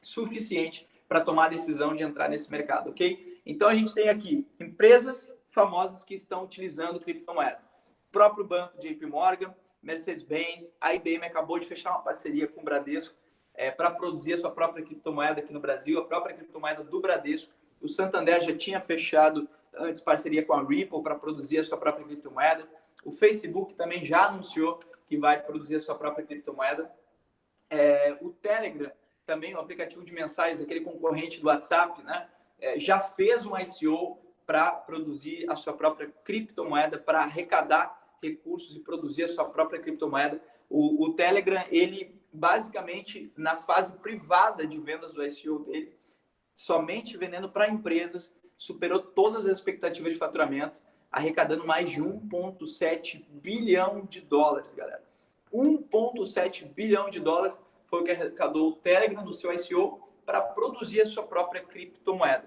suficiente para tomar a decisão de entrar nesse mercado, ok? Então, a gente tem aqui empresas famosas que estão utilizando criptomoeda. O próprio banco JP Morgan, Mercedes-Benz, a IBM acabou de fechar uma parceria com o Bradesco para produzir a sua própria criptomoeda aqui no Brasil, a própria criptomoeda do Bradesco. O Santander já tinha fechado antes parceria com a Ripple para produzir a sua própria criptomoeda. O Facebook também já anunciou que vai produzir a sua própria criptomoeda. O Telegram, também o aplicativo de mensagens, aquele concorrente do WhatsApp, né, já fez um ICO para produzir a sua própria criptomoeda, para arrecadar recursos e produzir a sua própria criptomoeda. O Telegram, ele basicamente, na fase privada de vendas do ICO dele, somente vendendo para empresas, superou todas as expectativas de faturamento, arrecadando mais de 1,7 bilhão de dólares, galera. 1,7 bilhão de dólares foi o que arrecadou o Telegram no seu ICO para produzir a sua própria criptomoeda.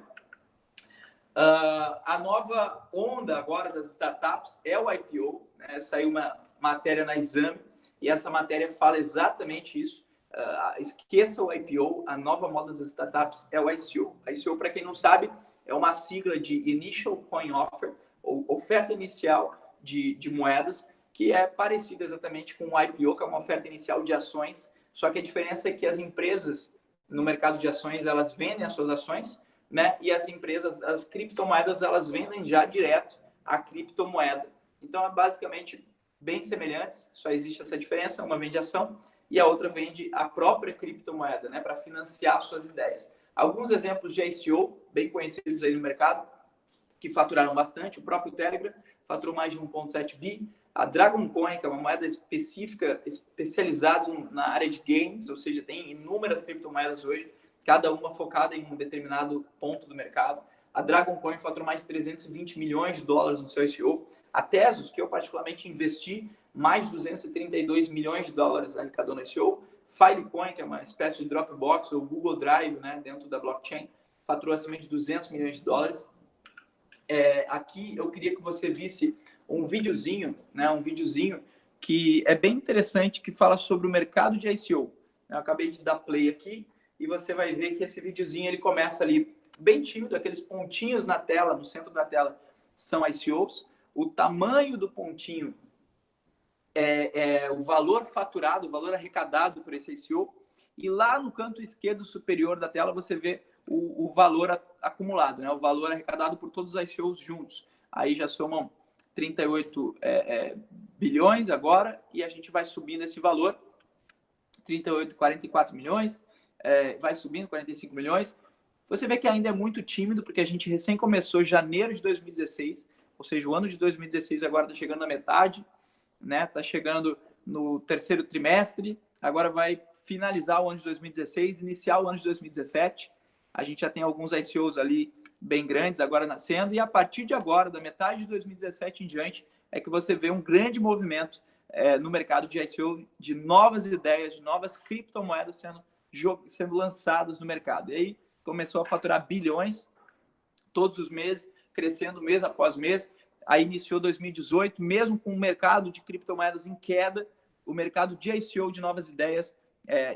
A nova onda agora das startups é o IPO, né? Saiu uma matéria na Exame e essa matéria fala exatamente isso. Esqueça o IPO, a nova moda das startups é o ICO. ICO, para quem não sabe, é uma sigla de Initial Coin Offer, ou oferta inicial de moedas, que é parecida exatamente com o IPO, que é uma oferta inicial de ações, só que a diferença é que as empresas no mercado de ações, elas vendem as suas ações, né? E as empresas, as criptomoedas, elas vendem já direto a criptomoeda. Então, é basicamente bem semelhantes, só existe essa diferença, uma vende ação e a outra vende a própria criptomoeda, né? Para financiar suas ideias. Alguns exemplos de ICO, bem conhecidos aí no mercado, que faturaram bastante, o próprio Telegram faturou mais de 1,7 bi, a Dragon Coin, que é uma moeda específica, especializada na área de games, ou seja, tem inúmeras criptomoedas hoje, cada uma focada em um determinado ponto do mercado. A Dragon Coin faturou mais de 320 milhões de dólares no seu ICO. A Tezos, que eu particularmente investi, mais de 232 milhões de dólares arrecadou no ICO. Filecoin, que é uma espécie de Dropbox ou Google Drive, né, dentro da blockchain, faturou acima de 200 milhões de dólares. Aqui eu queria que você visse um videozinho, né, que é bem interessante, que fala sobre o mercado de ICO. Eu acabei de dar play aqui e você vai ver que esse videozinho ele começa ali bem tímido, aqueles pontinhos na tela, no centro da tela, são ICOs. O tamanho do pontinho é o valor faturado, o valor arrecadado por esse ICO. E lá no canto esquerdo superior da tela você vê o valor acumulado, né? O valor arrecadado por todos os ICOs juntos. Aí já somam 38 bilhões agora, e a gente vai subindo esse valor, 38, 44 milhões, vai subindo, 45 milhões. Você vê que ainda é muito tímido, porque a gente recém começou em janeiro de 2016, ou seja, o ano de 2016 agora está chegando na metade, né? Está chegando no terceiro trimestre, agora vai finalizar o ano de 2016, iniciar o ano de 2017. A gente já tem alguns ICOs ali bem grandes agora nascendo, e a partir de agora, da metade de 2017 em diante, é que você vê um grande movimento no mercado de ICO, de novas ideias, de novas criptomoedas sendo lançadas no mercado. E aí começou a faturar bilhões todos os meses, crescendo mês após mês. Aí iniciou 2018, mesmo com o mercado de criptomoedas em queda, o mercado de ICO, de novas ideias,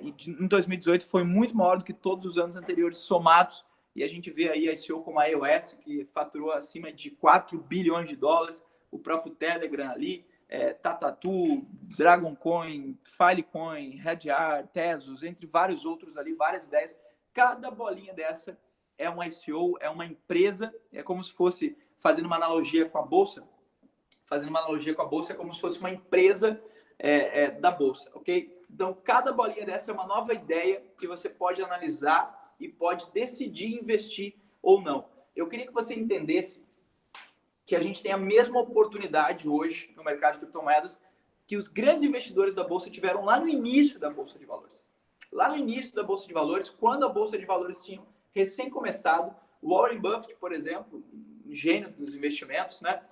em 2018 foi muito maior do que todos os anos anteriores somados. E a gente vê aí a ICO como a EOS, que faturou acima de 4 bilhões de dólares, o próprio Telegram ali, Tatatu, Dragoncoin, Filecoin, Redyar, Tezos, entre vários outros ali, várias ideias. Cada bolinha dessa é uma ICO, é uma empresa, é como se fosse, fazendo uma analogia com a Bolsa, é como se fosse uma empresa da Bolsa, ok? Então, cada bolinha dessa é uma nova ideia que você pode analisar e pode decidir investir ou não. Eu queria que você entendesse que a gente tem a mesma oportunidade hoje no mercado de criptomoedas que os grandes investidores da Bolsa tiveram lá no início da Bolsa de Valores. Lá no início da Bolsa de Valores, quando a Bolsa de Valores tinha recém começado, o Warren Buffett, por exemplo, um gênio dos investimentos, né,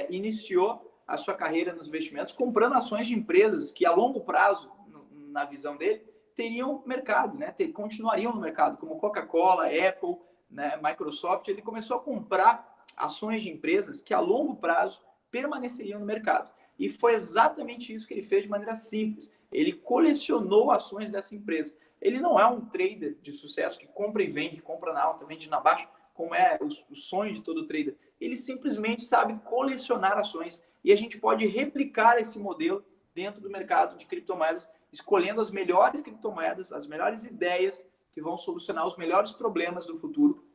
iniciou a sua carreira nos investimentos comprando ações de empresas que a longo prazo, na visão dele, teriam mercado, né, continuariam no mercado, como Coca-Cola, Apple, né, Microsoft. Ele começou a comprar ações de empresas que a longo prazo permaneceriam no mercado. E foi exatamente isso que ele fez de maneira simples. Ele colecionou ações dessa empresa. Ele não é um trader de sucesso que compra e vende, compra na alta, vende na baixa, como é o sonho de todo trader. Ele simplesmente sabe colecionar ações, e a gente pode replicar esse modelo dentro do mercado de criptomoedas, escolhendo as melhores criptomoedas, as melhores ideias que vão solucionar os melhores problemas do futuro,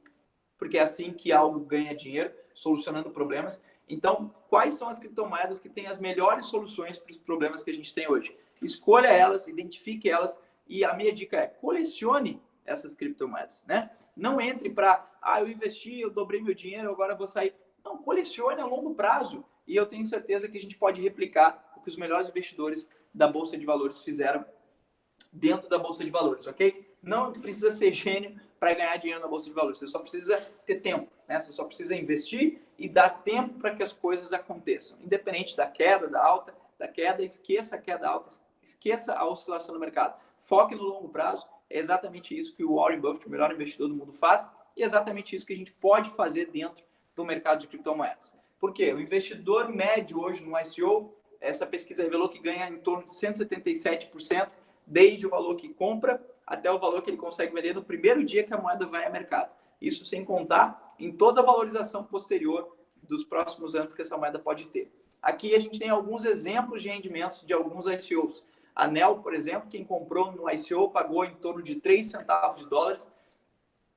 porque é assim que algo ganha dinheiro, solucionando problemas. Então, quais são as criptomoedas que têm as melhores soluções para os problemas que a gente tem hoje? Escolha elas, identifique elas, e a minha dica é: colecione essas criptomoedas, né? Não entre para, eu investi, eu dobrei meu dinheiro, agora eu vou sair. Não, colecione a longo prazo, e eu tenho certeza que a gente pode replicar o que os melhores investidores da Bolsa de Valores fizeram dentro da Bolsa de Valores, ok? Não precisa ser gênio para ganhar dinheiro na Bolsa de Valores, você só precisa ter tempo, né? Você só precisa investir e dar tempo para que as coisas aconteçam. Independente da queda, da alta, da queda, esqueça a queda alta, esqueça a oscilação do mercado. Foque no longo prazo. É exatamente isso que o Warren Buffett, o melhor investidor do mundo, faz, e é exatamente isso que a gente pode fazer dentro do mercado de criptomoedas. Por quê? O investidor médio hoje no ICO, essa pesquisa revelou que ganha em torno de 177%, desde o valor que compra até o valor que ele consegue vender no primeiro dia que a moeda vai ao mercado. Isso sem contar em toda a valorização posterior dos próximos anos que essa moeda pode ter. Aqui a gente tem alguns exemplos de rendimentos de alguns ICOs. A NEL, por exemplo, quem comprou no ICO pagou em torno de 3 centavos de dólares,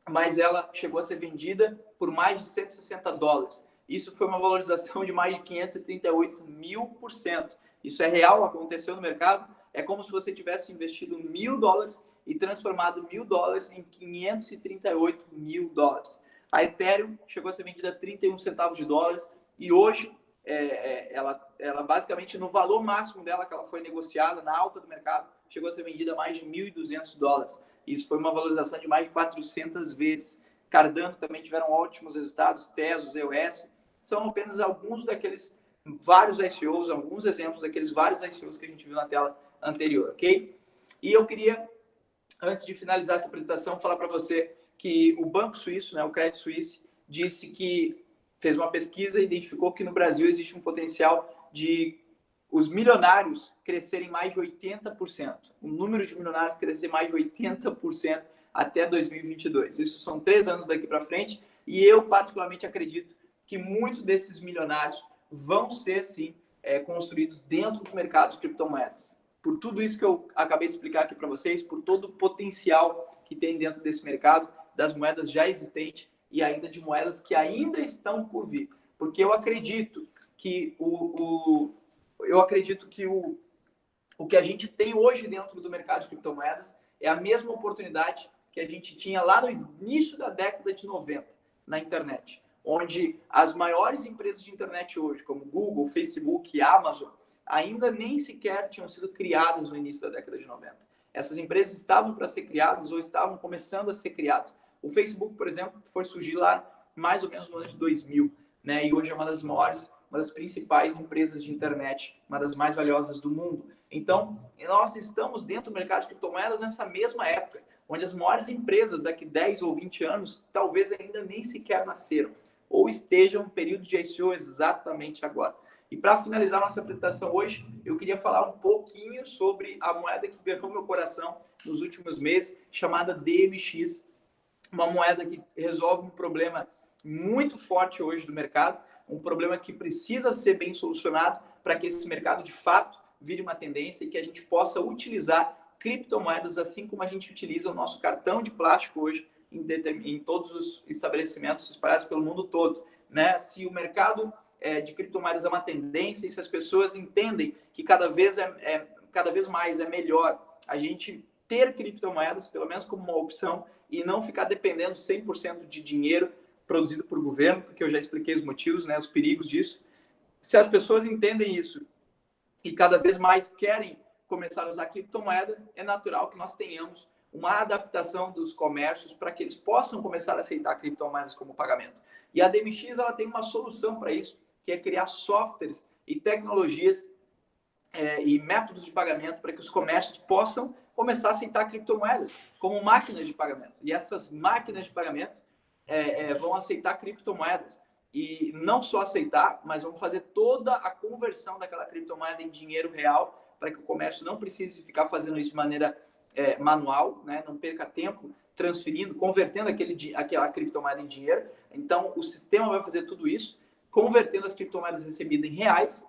mas ela chegou a ser vendida por mais de 160 dólares. Isso foi uma valorização de mais de 538.000%. Isso é real, aconteceu no mercado. É como se você tivesse investido $1.000 e transformado $1.000 em 538 mil dólares. A Ethereum chegou a ser vendida a 31 centavos de dólares, e hoje ela basicamente, no valor máximo dela, que ela foi negociada na alta do mercado, chegou a ser vendida a mais de $1.200. Isso foi uma valorização de mais de 400 vezes. Cardano também tiveram ótimos resultados, Tezos, EOS, são apenas alguns daqueles vários ICOs, alguns exemplos daqueles vários ICOs que a gente viu na tela anterior, ok? E eu queria, antes de finalizar essa apresentação, falar para você que o Banco Suíço, né, o Credit Suisse, disse que fez uma pesquisa e identificou que no Brasil existe um potencial de os milionários crescerem mais de 80%. O número de milionários crescer mais de 80% até 2022. Isso são 3 anos daqui para frente, e eu particularmente acredito que muitos desses milionários vão ser, sim, construídos dentro do mercado de criptomoedas. Por tudo isso que eu acabei de explicar aqui para vocês, por todo o potencial que tem dentro desse mercado, das moedas já existentes e ainda de moedas que ainda estão por vir. Porque eu acredito que o que a gente tem hoje dentro do mercado de criptomoedas é a mesma oportunidade que a gente tinha lá no início da década de 90 na internet, onde as maiores empresas de internet hoje, como Google, Facebook e Amazon, ainda nem sequer tinham sido criadas no início da década de 90. Essas empresas estavam para ser criadas ou estavam começando a ser criadas. O Facebook, por exemplo, foi surgir lá mais ou menos no ano de 2000, né? E hoje é uma das maiores, uma das principais empresas de internet, uma das mais valiosas do mundo. Então, nós estamos dentro do mercado de criptomoedas nessa mesma época, onde as maiores empresas daqui 10 ou 20 anos talvez ainda nem sequer nasceram, ou estejam em período de ICO exatamente agora. E para finalizar nossa apresentação hoje, eu queria falar um pouquinho sobre a moeda que ganhou meu coração nos últimos meses, chamada DMX, uma moeda que resolve um problema muito forte hoje do mercado, um problema que precisa ser bem solucionado para que esse mercado, de fato, vire uma tendência e que a gente possa utilizar criptomoedas assim como a gente utiliza o nosso cartão de plástico hoje em todos os estabelecimentos espalhados pelo mundo todo, né? Se o mercado de criptomoedas é uma tendência e se as pessoas entendem que cada vez mais é melhor a gente ter criptomoedas, pelo menos como uma opção, e não ficar dependendo 100% de dinheiro produzido por governo, porque eu já expliquei os motivos, né, os perigos disso. Se as pessoas entendem isso e cada vez mais querem começar a usar criptomoeda, é natural que nós tenhamos uma adaptação dos comércios para que eles possam começar a aceitar criptomoedas como pagamento. E a DMX ela tem uma solução para isso, que é criar softwares e tecnologias e métodos de pagamento para que os comércios possam começar a aceitar criptomoedas como máquinas de pagamento. E essas máquinas de pagamento vão aceitar criptomoedas. E não só aceitar, mas vão fazer toda a conversão daquela criptomoeda em dinheiro real, para que o comércio não precise ficar fazendo isso de maneira manual, né? Não perca tempo transferindo, convertendo aquela criptomoeda em dinheiro. Então, o sistema vai fazer tudo isso, convertendo as criptomoedas recebidas em reais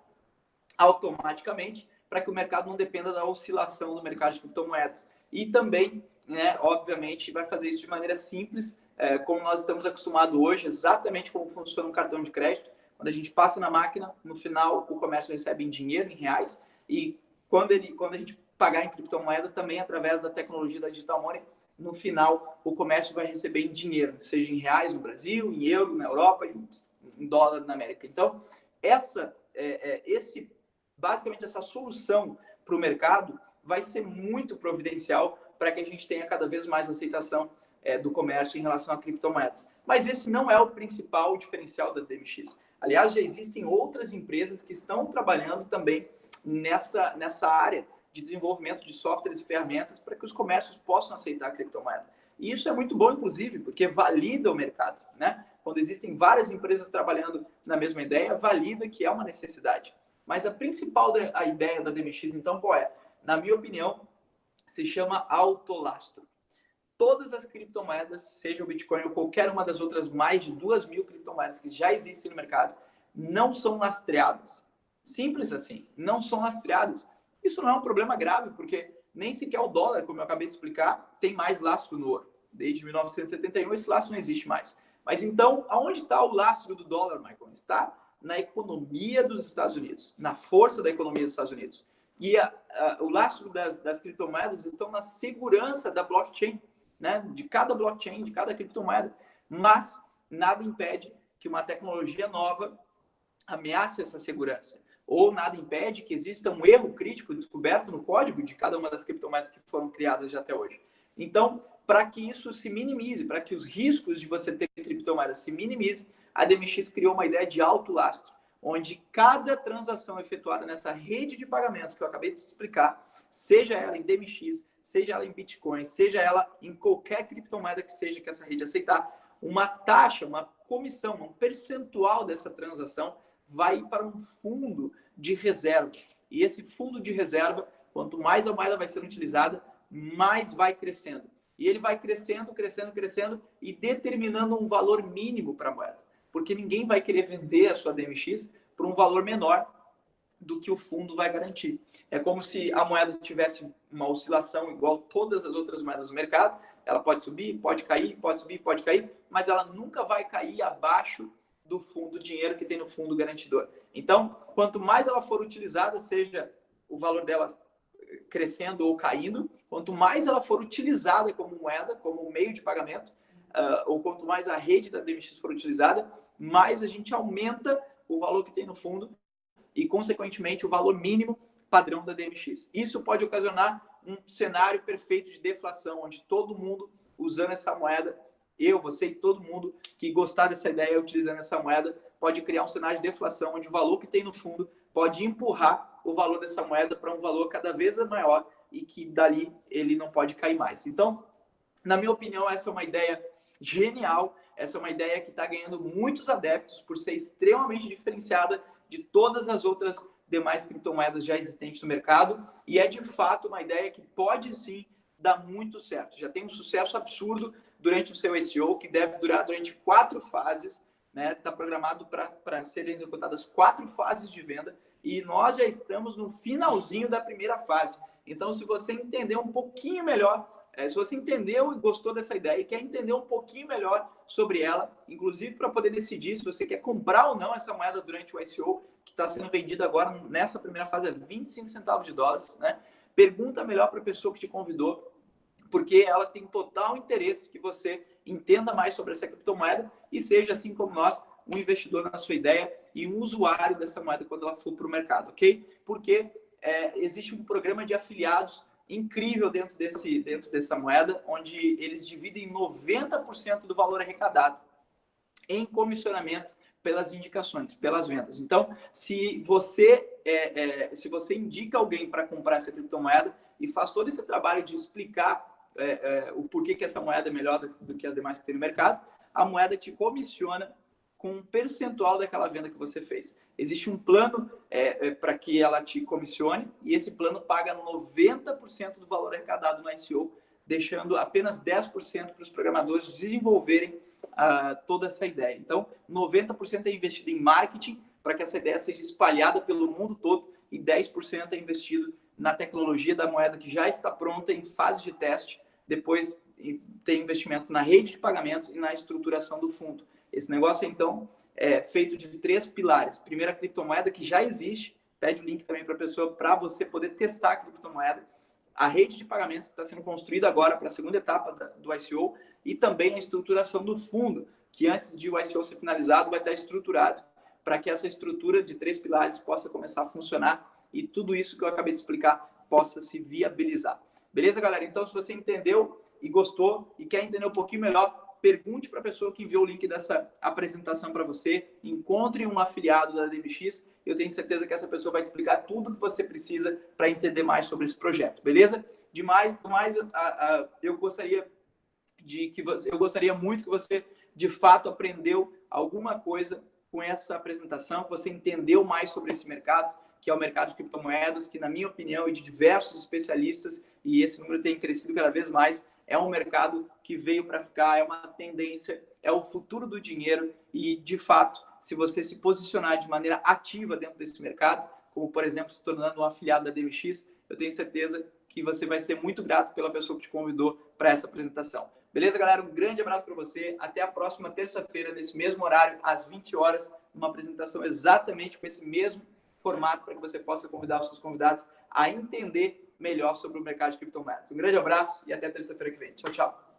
automaticamente, para que o mercado não dependa da oscilação do mercado de criptomoedas. E também, né, obviamente, vai fazer isso de maneira simples, como nós estamos acostumados hoje, exatamente como funciona um cartão de crédito. Quando a gente passa na máquina, no final o comércio recebe em dinheiro, em reais, e quando a gente pagar em criptomoeda, também através da tecnologia da Digital Money, no final o comércio vai receber em dinheiro, seja em reais no Brasil, em euro na Europa, em dólar na América. Então, basicamente essa solução para o mercado vai ser muito providencial para que a gente tenha cada vez mais aceitação do comércio em relação a criptomoedas. Mas esse não é o principal diferencial da DMX. Aliás, já existem outras empresas que estão trabalhando também nessa área de desenvolvimento de softwares e ferramentas para que os comércios possam aceitar a criptomoeda. E isso é muito bom, inclusive, porque valida o mercado, né? Quando existem várias empresas trabalhando na mesma ideia, valida que é uma necessidade. Mas a principal ideia da DMX, então, qual é? Na minha opinião, se chama autolastro. Todas as criptomoedas, seja o Bitcoin ou qualquer uma das outras mais de 2.000 criptomoedas que já existem no mercado, não são lastreadas. Simples assim, não são lastreadas. Isso não é um problema grave, porque nem sequer o dólar, como eu acabei de explicar, tem mais lastro no ouro. Desde 1971, esse lastro não existe mais. Mas então, aonde está o lastro do dólar, Michael? Está na economia dos Estados Unidos, na força da economia dos Estados Unidos. E o lastro das criptomoedas estão na segurança da blockchain, né? De cada blockchain, de cada criptomoeda. Mas nada impede que uma tecnologia nova ameace essa segurança. Ou nada impede que exista um erro crítico descoberto no código de cada uma das criptomoedas que foram criadas já até hoje. Então, para que isso se minimize, para que os riscos de você ter criptomoedas se minimize, a DMX criou uma ideia de alto lastro, onde cada transação efetuada nessa rede de pagamentos que eu acabei de explicar, seja ela em DMX, seja ela em Bitcoin, seja ela em qualquer criptomoeda que seja que essa rede aceitar, uma taxa, uma comissão, um percentual dessa transação vai para um fundo de reserva. E esse fundo de reserva, quanto mais a moeda vai sendo utilizada, mais vai crescendo. E ele vai crescendo, crescendo, crescendo e determinando um valor mínimo para a moeda. Porque ninguém vai querer vender a sua DMX por um valor menor do que o fundo vai garantir. É como se a moeda tivesse uma oscilação igual todas as outras moedas do mercado, ela pode subir, pode cair, pode subir, pode cair, mas ela nunca vai cair abaixo do fundo, do dinheiro que tem no fundo garantidor. Então, quanto mais ela for utilizada, seja o valor dela crescendo ou caindo, quanto mais ela for utilizada como moeda, como meio de pagamento, ou quanto mais a rede da DMX for utilizada, mais a gente aumenta o valor que tem no fundo e, consequentemente, o valor mínimo padrão da DMX. Isso pode ocasionar um cenário perfeito de deflação, onde todo mundo usando essa moeda, eu, você e todo mundo que gostar dessa ideia utilizando essa moeda, pode criar um cenário de deflação, onde o valor que tem no fundo pode empurrar o valor dessa moeda para um valor cada vez maior e que dali ele não pode cair mais. Então, na minha opinião, essa é uma ideia genial, essa é uma ideia que está ganhando muitos adeptos por ser extremamente diferenciada de todas as outras demais criptomoedas já existentes no mercado, e é de fato uma ideia que pode sim dar muito certo. Já tem um sucesso absurdo durante o seu SEO, que deve durar durante 4 fases, né? Está programado para serem executadas 4 fases de venda, e nós já estamos no finalzinho da primeira fase. Então, se você entender um pouquinho melhor, se você entendeu e gostou dessa ideia e quer entender um pouquinho melhor sobre ela, inclusive para poder decidir se você quer comprar ou não essa moeda durante o ICO, que está sendo vendida agora nessa primeira fase a 25 centavos de dólares, né? Pergunta melhor para a pessoa que te convidou, porque ela tem total interesse que você entenda mais sobre essa criptomoeda e seja, assim como nós, um investidor na sua ideia e um usuário dessa moeda quando ela for para o mercado, ok? Porque existe um programa de afiliados incrível dentro dessa moeda, onde eles dividem 90% do valor arrecadado em comissionamento pelas indicações, pelas vendas. Então, se você indica alguém para comprar essa criptomoeda e faz todo esse trabalho de explicar o porquê que essa moeda é melhor do que as demais que tem no mercado, a moeda te comissiona com um percentual daquela venda que você fez. Existe um plano para que ela te comissione e esse plano paga 90% do valor arrecadado no ICO, deixando apenas 10% para os programadores desenvolverem toda essa ideia. Então, 90% é investido em marketing para que essa ideia seja espalhada pelo mundo todo e 10% é investido na tecnologia da moeda que já está pronta em fase de teste. Depois tem investimento na rede de pagamentos e na estruturação do fundo. Esse negócio, então, é feito de 3 pilares. Primeiro, a criptomoeda que já existe. Pede o link também para a pessoa para você poder testar a criptomoeda. A rede de pagamentos que está sendo construída agora para a segunda etapa do ICO e também a estruturação do fundo, que antes de o ICO ser finalizado vai estar estruturado para que essa estrutura de 3 pilares possa começar a funcionar e tudo isso que eu acabei de explicar possa se viabilizar. Beleza, galera? Então, se você entendeu e gostou e quer entender um pouquinho melhor, pergunte para a pessoa que enviou o link dessa apresentação para você, encontre um afiliado da DMX, eu tenho certeza que essa pessoa vai te explicar tudo que você precisa para entender mais sobre esse projeto, beleza? Demais, eu gostaria muito que você, de fato, aprendeu alguma coisa com essa apresentação, que você entendeu mais sobre esse mercado, que é o mercado de criptomoedas, que, na minha opinião, e de diversos especialistas, e esse número tem crescido cada vez mais, é um mercado que veio para ficar, é uma tendência, é o futuro do dinheiro e, de fato, se você se posicionar de maneira ativa dentro desse mercado, como, por exemplo, se tornando um afiliado da DMX, eu tenho certeza que você vai ser muito grato pela pessoa que te convidou para essa apresentação. Beleza, galera? Um grande abraço para você. Até a próxima terça-feira, nesse mesmo horário, às 20 horas, uma apresentação exatamente com esse mesmo formato para que você possa convidar os seus convidados a entender melhor sobre o mercado de criptomoedas. Um grande abraço e até terça-feira que vem. Tchau, tchau.